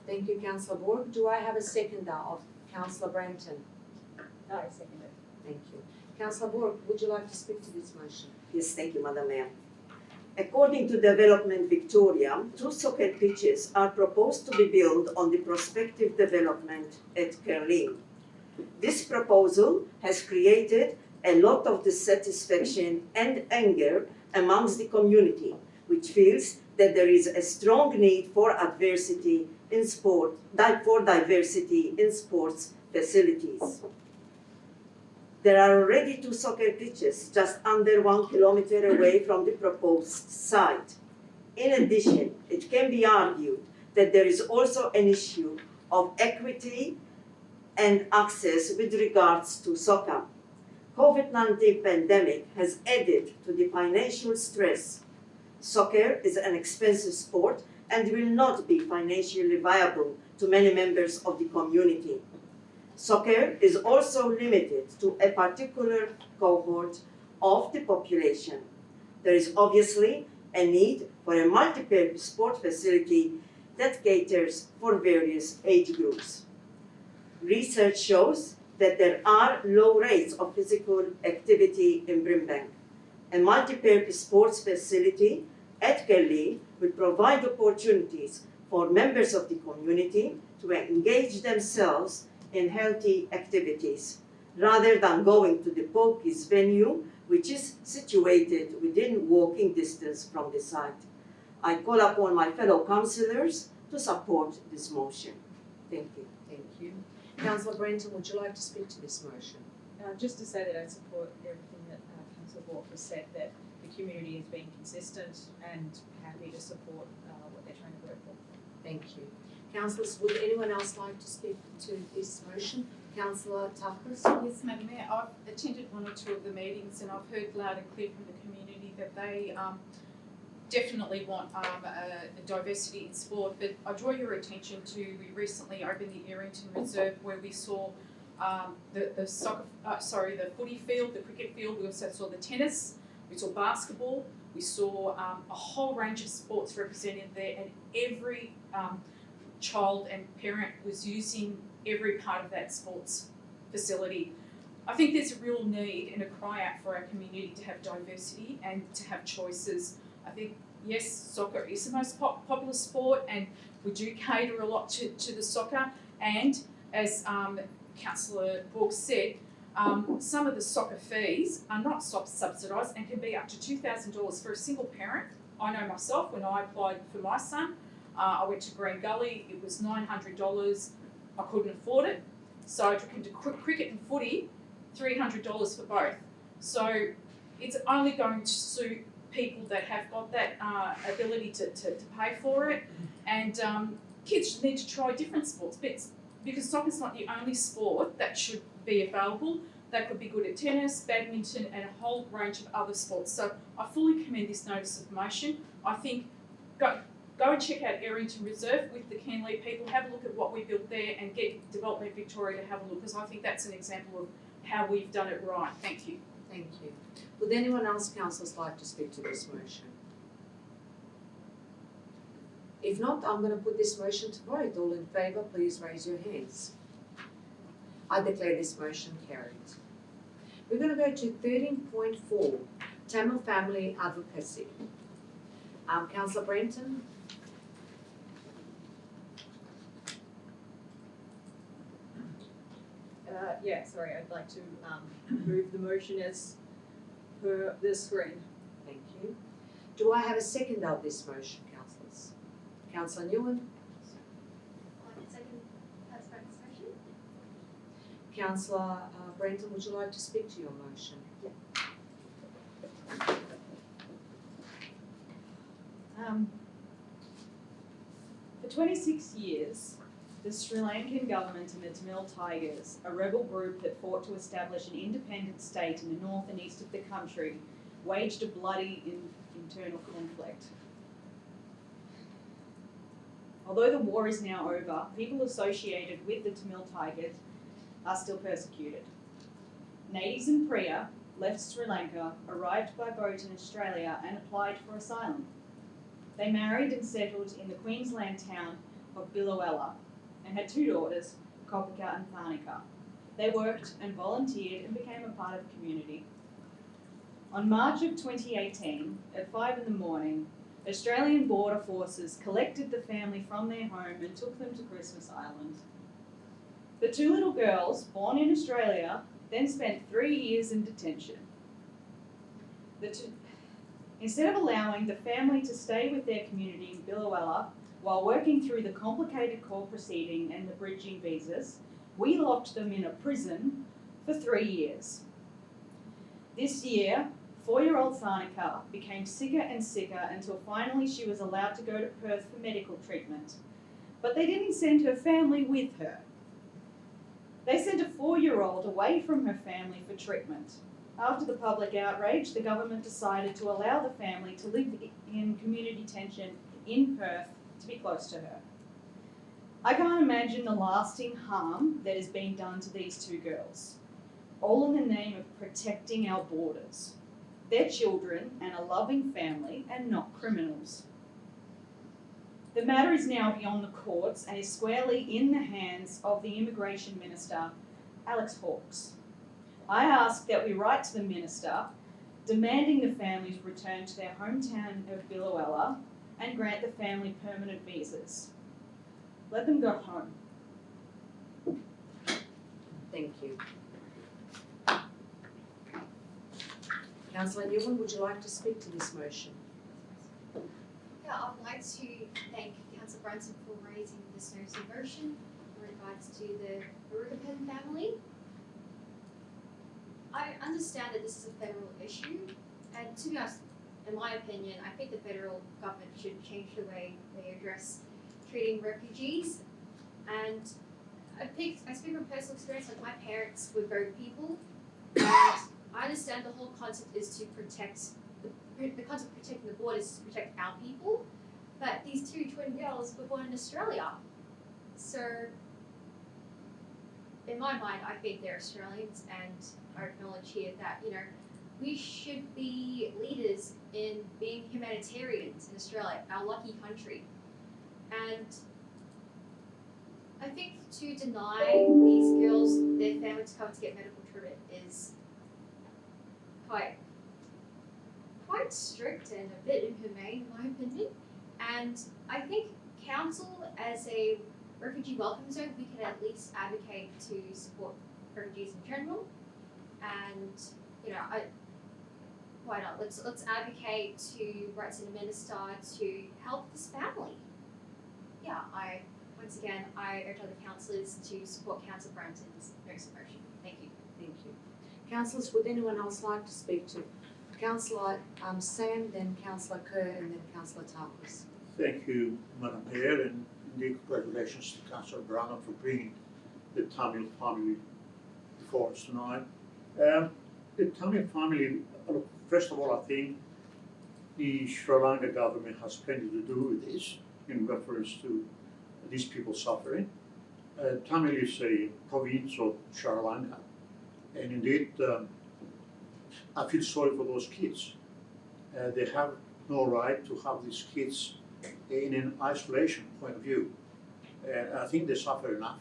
Thank you, Councillor Borg. Do I have a seconder of Councillor Brampton? I second it. Thank you. Councillor Borg, would you like to speak to this motion? Yes, thank you, Madam Mayor. According to Development Victoria, 2 soccer pitches are proposed to be built on the prospective development at Carley. This proposal has created a lot of dissatisfaction and anger amongst the community, which feels that there is a strong need for diversity in sports facilities. There are already 2 soccer pitches just under 1 kilometer away from the proposed site. In addition, it can be argued that there is also an issue of equity and access with regards to soccer. COVID-19 pandemic has added to the financial stress. Soccer is an expensive sport and will not be financially viable to many members of the community. Soccer is also limited to a particular cohort of the population. There is obviously a need for a multi-purpose sport facility that caters for various age groups. Research shows that there are low rates of physical activity in Brimbank. A multi-purpose sports facility at Carley will provide opportunities for members of the community to engage themselves in healthy activities, rather than going to the pokies venue, which is situated within walking distance from the site. I call upon my fellow councillors to support this motion. Thank you. Thank you. Councillor Brenton, would you like to speak to this motion? Just to say that I support everything that Councillor Bork has said, that the community has been consistent and happy to support what they're trying to work for. Thank you. Councillors, would anyone else like to speak to this motion? Councillor Tuckles? Yes, Madam Mayor, I've attended 1 or 2 of the meetings and I've heard loud and clear from the community that they definitely want a diversity in sport, but I draw your attention to, we recently opened the Errington Reserve where we saw the footy field, the cricket field, we also saw the tennis, we saw basketball, we saw a whole range of sports represented there, and every child and parent was using every part of that sports facility. I think there's a real need and a cry out for our community to have diversity and to have choices. I think, yes, soccer is the most popular sport and we do cater a lot to the soccer, and as Councillor Bork said, some of the soccer fees are not subsidised and can be up to $2,000 for a single parent. I know myself, when I applied for my son, I went to Green Gully, it was $900, I couldn't afford it, so I took him to cricket and footy, $300 for both. So it's only going to suit people that have got that ability to pay for it, and kids need to try different sports because soccer's not the only sport that should be available. They could be good at tennis, badminton and a whole range of other sports. So I fully commend this notice of motion. I think go and check out Errington Reserve with the Canley people, have a look at what we built there and get Development Victoria to have a look, because I think that's an example of how we've done it right. Thank you. Thank you. Would anyone else, councillors, like to speak to this motion? If not, I'm going to put this motion to vote. All in favour, please raise your hands. I declare this motion carried. We're going to go to 13.4, Tamil Family Advocacy. Councillor Brenton. I'd like to move the motion as per the screen. Thank you. Do I have a second of this motion, councillors? Councillor Nguyen. Second, that's my discussion. Councillor Brenton, would you like to speak to your motion? For 26 years, the Sri Lankan government and the Tamil Tigers, a rebel group that fought to establish an independent state in the north and east of the country, waged a bloody internal conflict. Although the war is now over, people associated with the Tamil Tigers are still persecuted. Nadies and Priya left Sri Lanka, arrived by boat in Australia and applied for asylum. They married and settled in the Queensland town of Billowella and had 2 daughters, Kopika and Tharnika. They worked and volunteered and became a part of the community. On March of 2018, at 5 in the morning, Australian border forces collected the family from their home and took them to Christmas Island. The 2 little girls, born in Australia, then spent 3 years in detention. Instead of allowing the family to stay with their community in Billowella while working through the complicated court proceeding and the bridging visas, we locked them in a prison for 3 years. This year, 4-year-old Tharnika became sicker and sicker until finally she was allowed to go to Perth for medical treatment. But they didn't send her family with her. They sent a 4-year-old away from her family for treatment. After the public outrage, the government decided to allow the family to live in community detention in Perth to be close to her. I can't imagine the lasting harm that is being done to these 2 girls, all in the name of protecting our borders. They're children and a loving family and not criminals. The matter is now beyond the courts and is squarely in the hands of the Immigration Minister, Alex Hawkes. I ask that we write to the Minister demanding the families return to their hometown of Billowella and grant the family permanent visas. Let them go home. Thank you. Councillor Newman, would you like to speak to this motion? Yeah, I'd like to thank Councillor Brunson for raising this motion in regards to the Rurupan family. I understand that this is a federal issue, and to be honest, in my opinion, I think the federal government should change the way they address treating refugees. And I speak from personal experience, like my parents were boat people, and I understand the whole concept is to protect, the concept of protecting the border is to protect our people, but these 2 twin girls were born in Australia. So, in my mind, I think they're Australians, and I acknowledge here that, we should be leaders in being humanitarians in Australia, our lucky country. And I think to deny these girls their family to come to get medical treatment is quite strict and a bit inhumane, in my opinion. And I think council, as a refugee welcome zone, we can at least advocate to support refugees in general. And why not? Let's advocate to write to the minister to help this family. Yeah, once again I urge other councillors to support Councillor Branton's motion. Thank you. Thank you. Councillors, would anyone else like to speak to Councillor Sam, then Councillor Kerr, and then Councillor Tarkus? Thank you, Madam Mayor, and indeed congratulations to Councillor Brown for bringing the Tamil family before us tonight. The Tamil family, first of all, I think the Sri Lanka government has plenty to do with this in reference to these people suffering. Tamil is a province of Sri Lanka, and indeed I feel sorry for those kids. They have no right to have these kids in an isolation point of view. And I think they suffer enough.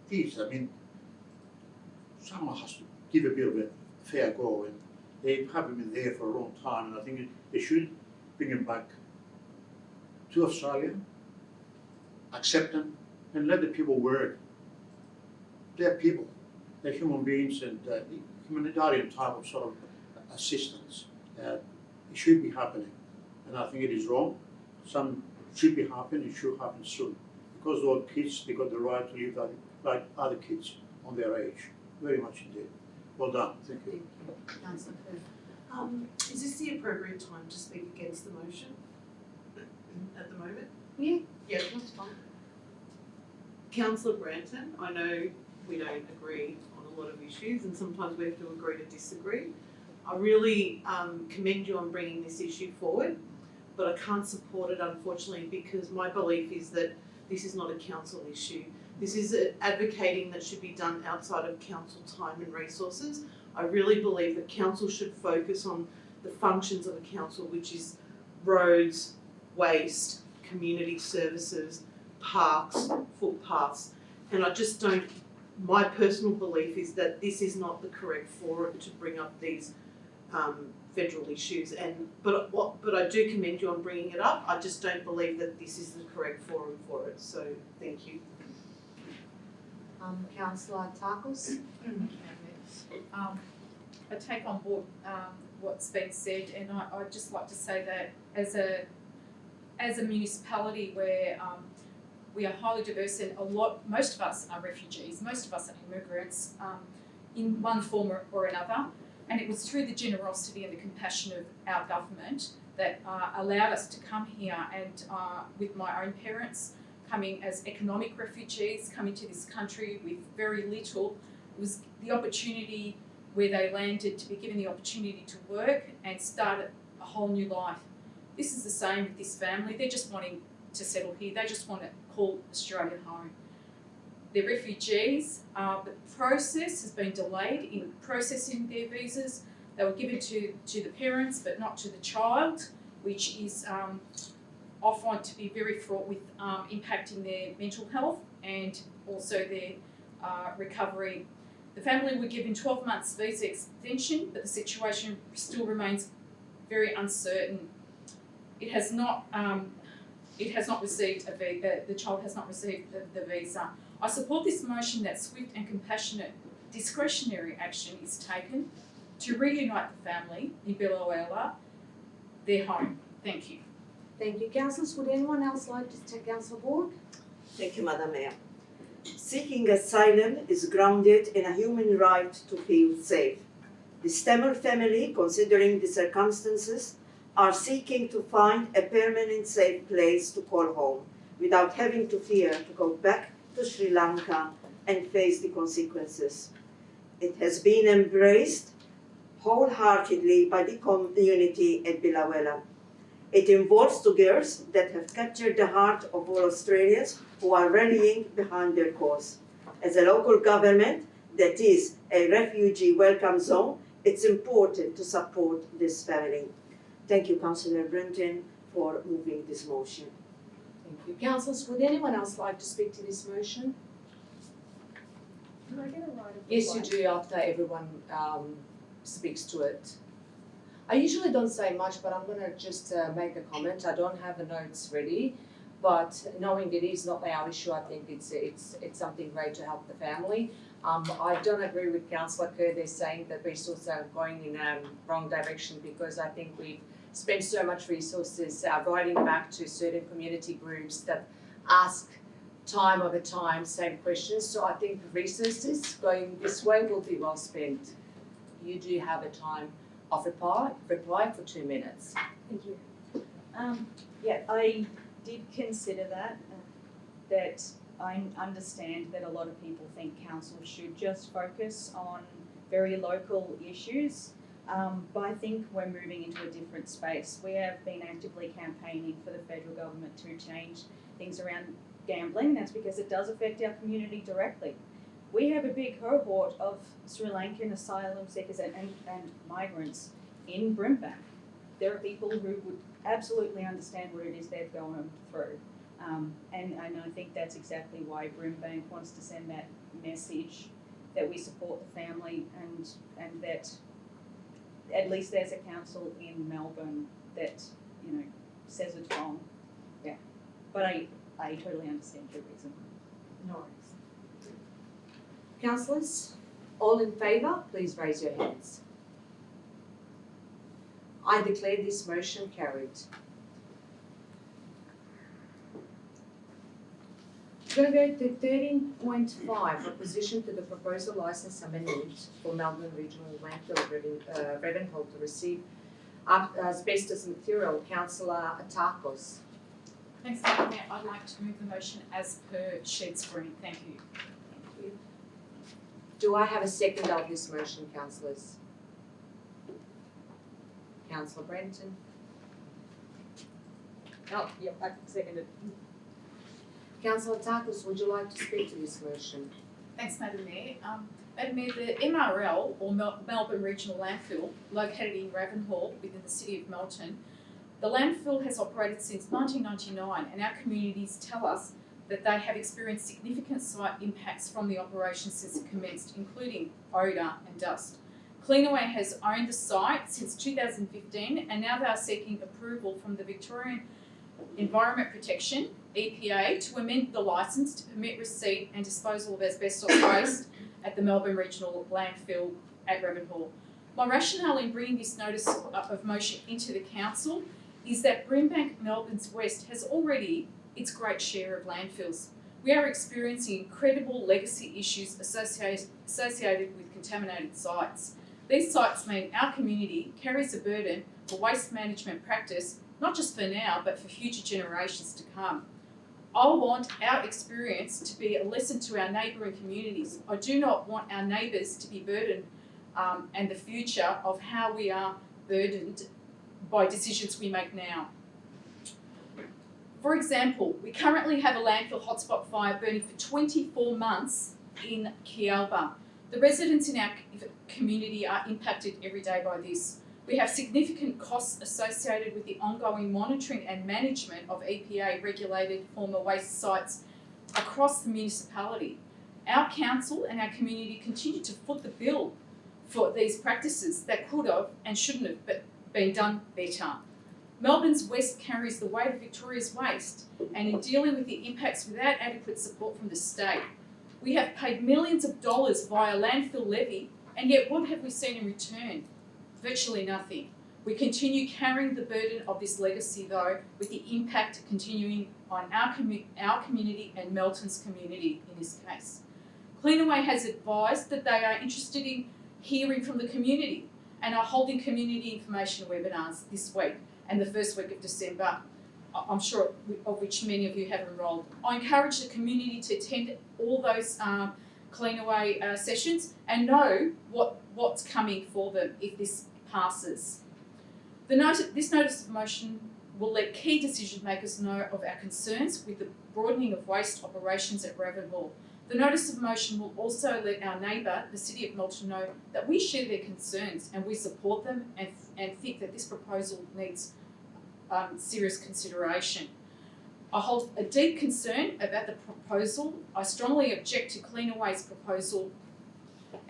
Please, I mean, someone has to give a bit of a fair go, and they haven't been there for a long time, and I think they should bring them back to Australia, accept them, and let the people work. They're people, they're human beings, and humanitarian type of sort of assistance. It should be happening, and I think it is wrong. Some should be happening, it should happen soon. Because they're kids, they got the right to live like other kids on their age. Very much indeed. Well done, thank you. Councillor Kerr. Is this the appropriate time to speak against the motion at the moment? Yeah. Yeah, that's fine. Councillor Branton, I know we don't agree on a lot of issues, and sometimes we have to agree to disagree. I really commend you on bringing this issue forward, but I can't support it, unfortunately, because my belief is that this is not a council issue. This is advocating that should be done outside of council time and resources. I really believe that council should focus on the functions of a council, which is roads, waste, community services, parks, footpaths. And I just don't, my personal belief is that this is not the correct forum to bring up these federal issues. But I do commend you on bringing it up. I just don't believe that this is the correct forum for it. So thank you. Councillor Tarkos. I take on board what's been said, and I'd just like to say that as a municipality where we are highly diverse, and most of us are refugees, most of us are immigrants in one form or another, and it was through the generosity and the compassion of our government that allowed us to come here, and with my own parents coming as economic refugees, coming to this country with very little. It was the opportunity where they landed to be given the opportunity to work and start a whole new life. This is the same with this family. They're just wanting to settle here. They just want to call Australia home. They're refugees. The process has been delayed in processing their visas. They were given to the parents but not to the child, which is often to be very fraught with impacting their mental health and also their recovery. The family were given 12 months visa extension, but the situation still remains very uncertain. It has not received a visa. The child has not received the visa. I support this motion that swift and compassionate discretionary action is taken to reunite the family in Biloela, their home. Thank you. Thank you, councillors. Would anyone else like to take council board? Thank you, Madam Mayor. Seeking asylum is grounded in a human right to feel safe. The Stemmer family, considering the circumstances, are seeking to find a permanent safe place to call home without having to fear to go back to Sri Lanka and face the consequences. It has been embraced wholeheartedly by the community at Biloela. It involves two girls that have captured the heart of all Australians who are rallying behind their cause. As a local government that is a refugee welcome zone, it's important to support this family. Thank you, Councillor Brenton, for moving this motion. Thank you. Councillors, would anyone else like to speak to this motion? Do I get a right of Yes, you reply? do after everyone speaks to it. I usually don't say much, but I'm going to just make a comment. I don't have the notes ready, but knowing it is not our issue, I think it's something great to help the family. I don't agree with Councillor Kerr. They're saying that resources are going in a wrong direction, because I think we've spent so much resources writing back to certain community groups that ask time over time same questions. So I think resources going this way will be well spent. You do have a time of reply for 2 minutes. Thank you. Yeah, I did consider that I understand that a lot of people think council should just focus on very local issues, but I think we're moving into a different space. We have been actively campaigning for the federal government to change things around gambling. That's because it does affect our community directly. We have a big cohort of Sri Lankan asylum seekers and migrants in Brimbank. there are people who would absolutely understand what it is they've gone through. And I think that's exactly why Brimbank wants to send that message that we support the family and that at least there's a council in Melbourne that, you know, says it's wrong. Yeah. But I totally understand your reason. No worries. Councillors, all in favour, please raise your hands. I declare this motion carried. We're going to go to 13.5, opposition to the proposal licence amendment for Melbourne Regional Landfill Ravenhall to receive asbestos material. Councillor Atakos. Thanks, Madam Mayor. I'd like to move the motion as per shared screen. Thank you. Thank you. Do I have a second of this motion, councillors? Councillor Brenton. Oh, yeah, I second it. Councillor Atakos, would you like to speak to this motion? Thanks, Madam Mayor. Madam Mayor, the MRL, or Melbourne Regional Landfill, located in Ravenhall within the City of Melton, the landfill has operated since 1999, and our communities tell us that they have experienced significant site impacts from the operation since it commenced, including odour and dust. Cleanaway has owned the site since 2015, and now they are seeking approval from the Victorian Environment Protection, EPA, to amend the licence to permit receipt and disposal of asbestos waste at the Melbourne Regional Landfill at Ravenhall. My rationale in bringing this notice of motion into the council is that Brimbank Melbourne's West has already its great share of landfills. We are experiencing incredible legacy issues associated with contaminated sites. These sites mean our community carries a burden for waste management practice, not just for now, but for future generations to come. I want our experience to be a lesson to our neighbouring communities. I do not want our neighbours to be burdened and the future of how we are burdened by decisions we make now. For example, we currently have a landfill hotspot fire burning for 24 months in Kialba. The residents in our community are impacted every day by this. We have significant costs associated with the ongoing monitoring and management of EPA-regulated former waste sites across the municipality. Our council and our community continue to foot the bill for these practices that could have and shouldn't have been done better. Melbourne's West carries the weight of Victoria's waste, and in dealing with the impacts without adequate support from the state, we have paid millions of dollars via landfill levy, and yet what have we seen in return? Virtually nothing. We continue carrying the burden of this legacy, though, with the impact continuing on our community and Melton's community in this case. Cleanaway has advised that they are interested in hearing from the community and are holding community information webinars this week and the first week of December, I'm sure of which many of you have enrolled. I encourage the community to attend all those Cleanaway sessions and know what's coming for them if this passes. This notice of motion will let key decision makers know of our concerns with the broadening of waste operations at Ravenhall. The notice of motion will also let our neighbour, the City of Melton, know that we share their concerns and we support them and think that this proposal needs serious consideration. I hold a deep concern about the proposal. I strongly object to Cleanaway's proposal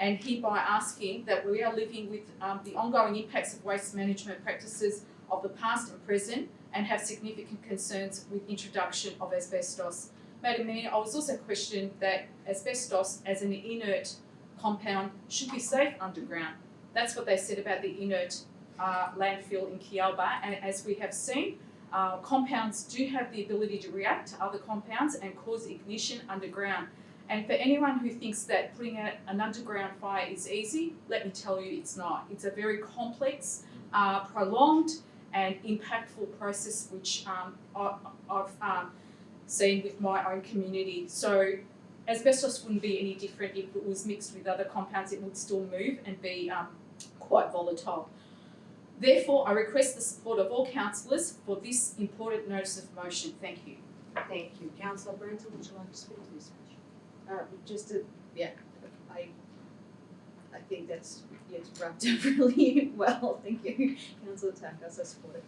and hereby asking that we are living with the ongoing impacts of waste management practices of the past and present and have significant concerns with introduction of asbestos. Madam Mayor, I was also questioned that asbestos as an inert compound should be safe underground. That's what they said about the inert landfill in Kialba, and as we have seen, compounds do have the ability to react to other compounds and cause ignition underground. And for anyone who thinks that putting out an underground fire is easy, let me tell you it's not. It's a very complex, prolonged and impactful process which I've seen with my own community. So asbestos wouldn't be any different if it was mixed with other compounds. It would still move and be quite volatile. Therefore, I request the support of all councillors for this important notice of motion. Thank you. Thank you. Councillor Brenton, would you like to speak to this motion? I think that's it's wrapped up really well. Thank you, Councillor Takos. I support it.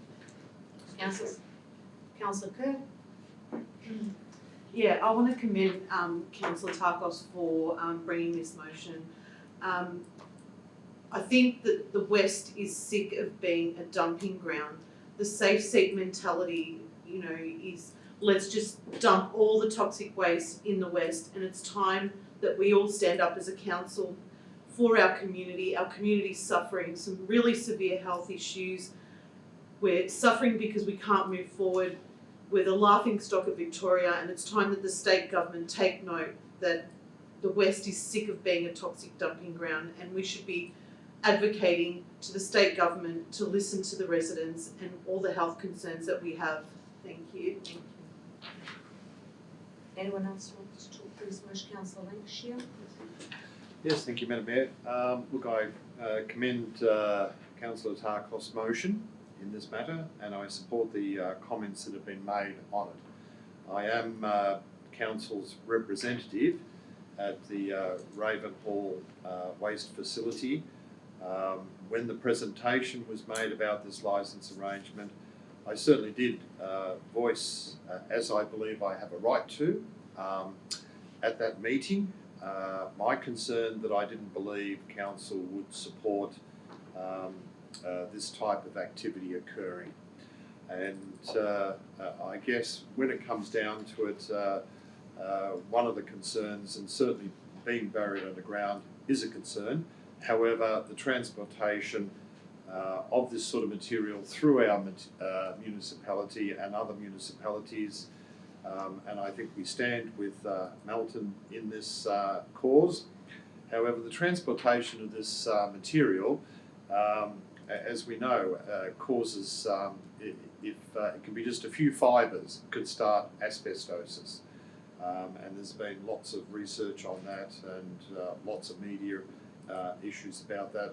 Councillor Kerr? Yeah, I want to commend Councillor Takos for bringing this motion. I think that the West is sick of being a dumping ground. The safe seat mentality, you know, is let's just dump all the toxic waste in the West, and it's time that we all stand up as a council for our community. Our community's suffering some really severe health issues. We're suffering because we can't move forward. We're the laughingstock of Victoria, and it's time that the state government take note that the West is sick of being a toxic dumping ground, and we should be advocating to the state government to listen to the residents and all the health concerns that we have. Thank you. Thank you. Anyone else want to talk through this motion? Councillor Lancashire? Yes, thank you, Madam Mayor. Look, I commend Councillor Takos' motion in this matter, and I support the comments that have been made on it. I am Council's representative at the Ravenhall Waste Facility. When the presentation was made about this licence arrangement, I certainly did voice, as I believe I have a right to, at that meeting, my concern that I didn't believe Council would support this type of activity occurring. And I guess when it comes down to it, one of the concerns, and certainly being buried underground is a concern. However, the transportation of this sort of material through our municipality and other municipalities, and I think we stand with Melton in this cause. However, the transportation of this material, as we know, causes, it can be just a few fibres, could start asbestosis. And there's been lots of research on that and lots of media issues about that.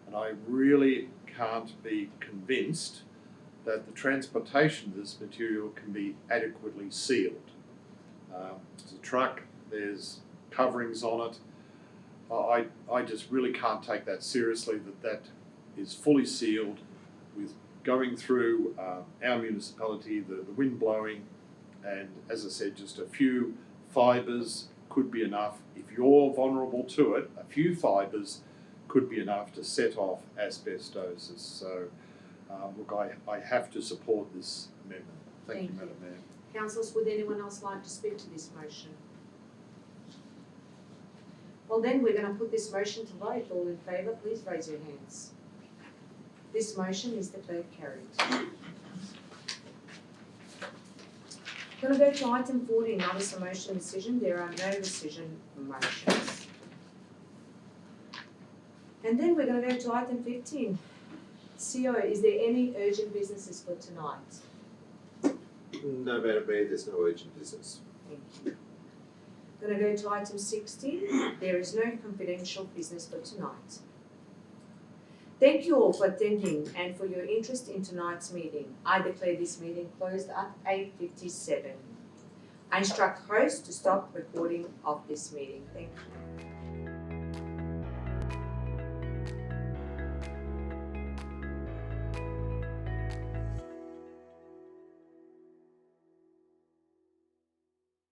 And I really can't be convinced that the transportation of this material can be adequately sealed. It's a truck, there's coverings on it. I just really can't take that seriously, that is fully sealed with going through our municipality, the wind blowing, and as I said, just a few fibres could be enough. If you're vulnerable to it, a few fibres could be enough to set off asbestosis. So look, I have to support this amendment. Thank you, Madam Mayor. Councillors, would anyone else like to speak to this motion? Well then, we're going to put this motion to vote. All in favour, please raise your hands. This motion is declared carried. Going to go to item 40, notice of motion decision. There are no decision motions. And then we're going to go to item 15. CO, is there any urgent businesses for tonight? No, Madam Mayor, there's no urgent business. Thank you. Going to go to item 16. There is no confidential business for tonight. Thank you all for attending and for your interest in tonight's meeting. I declare this meeting closed at 8:57. I instruct host to stop recording of this meeting. Thank you.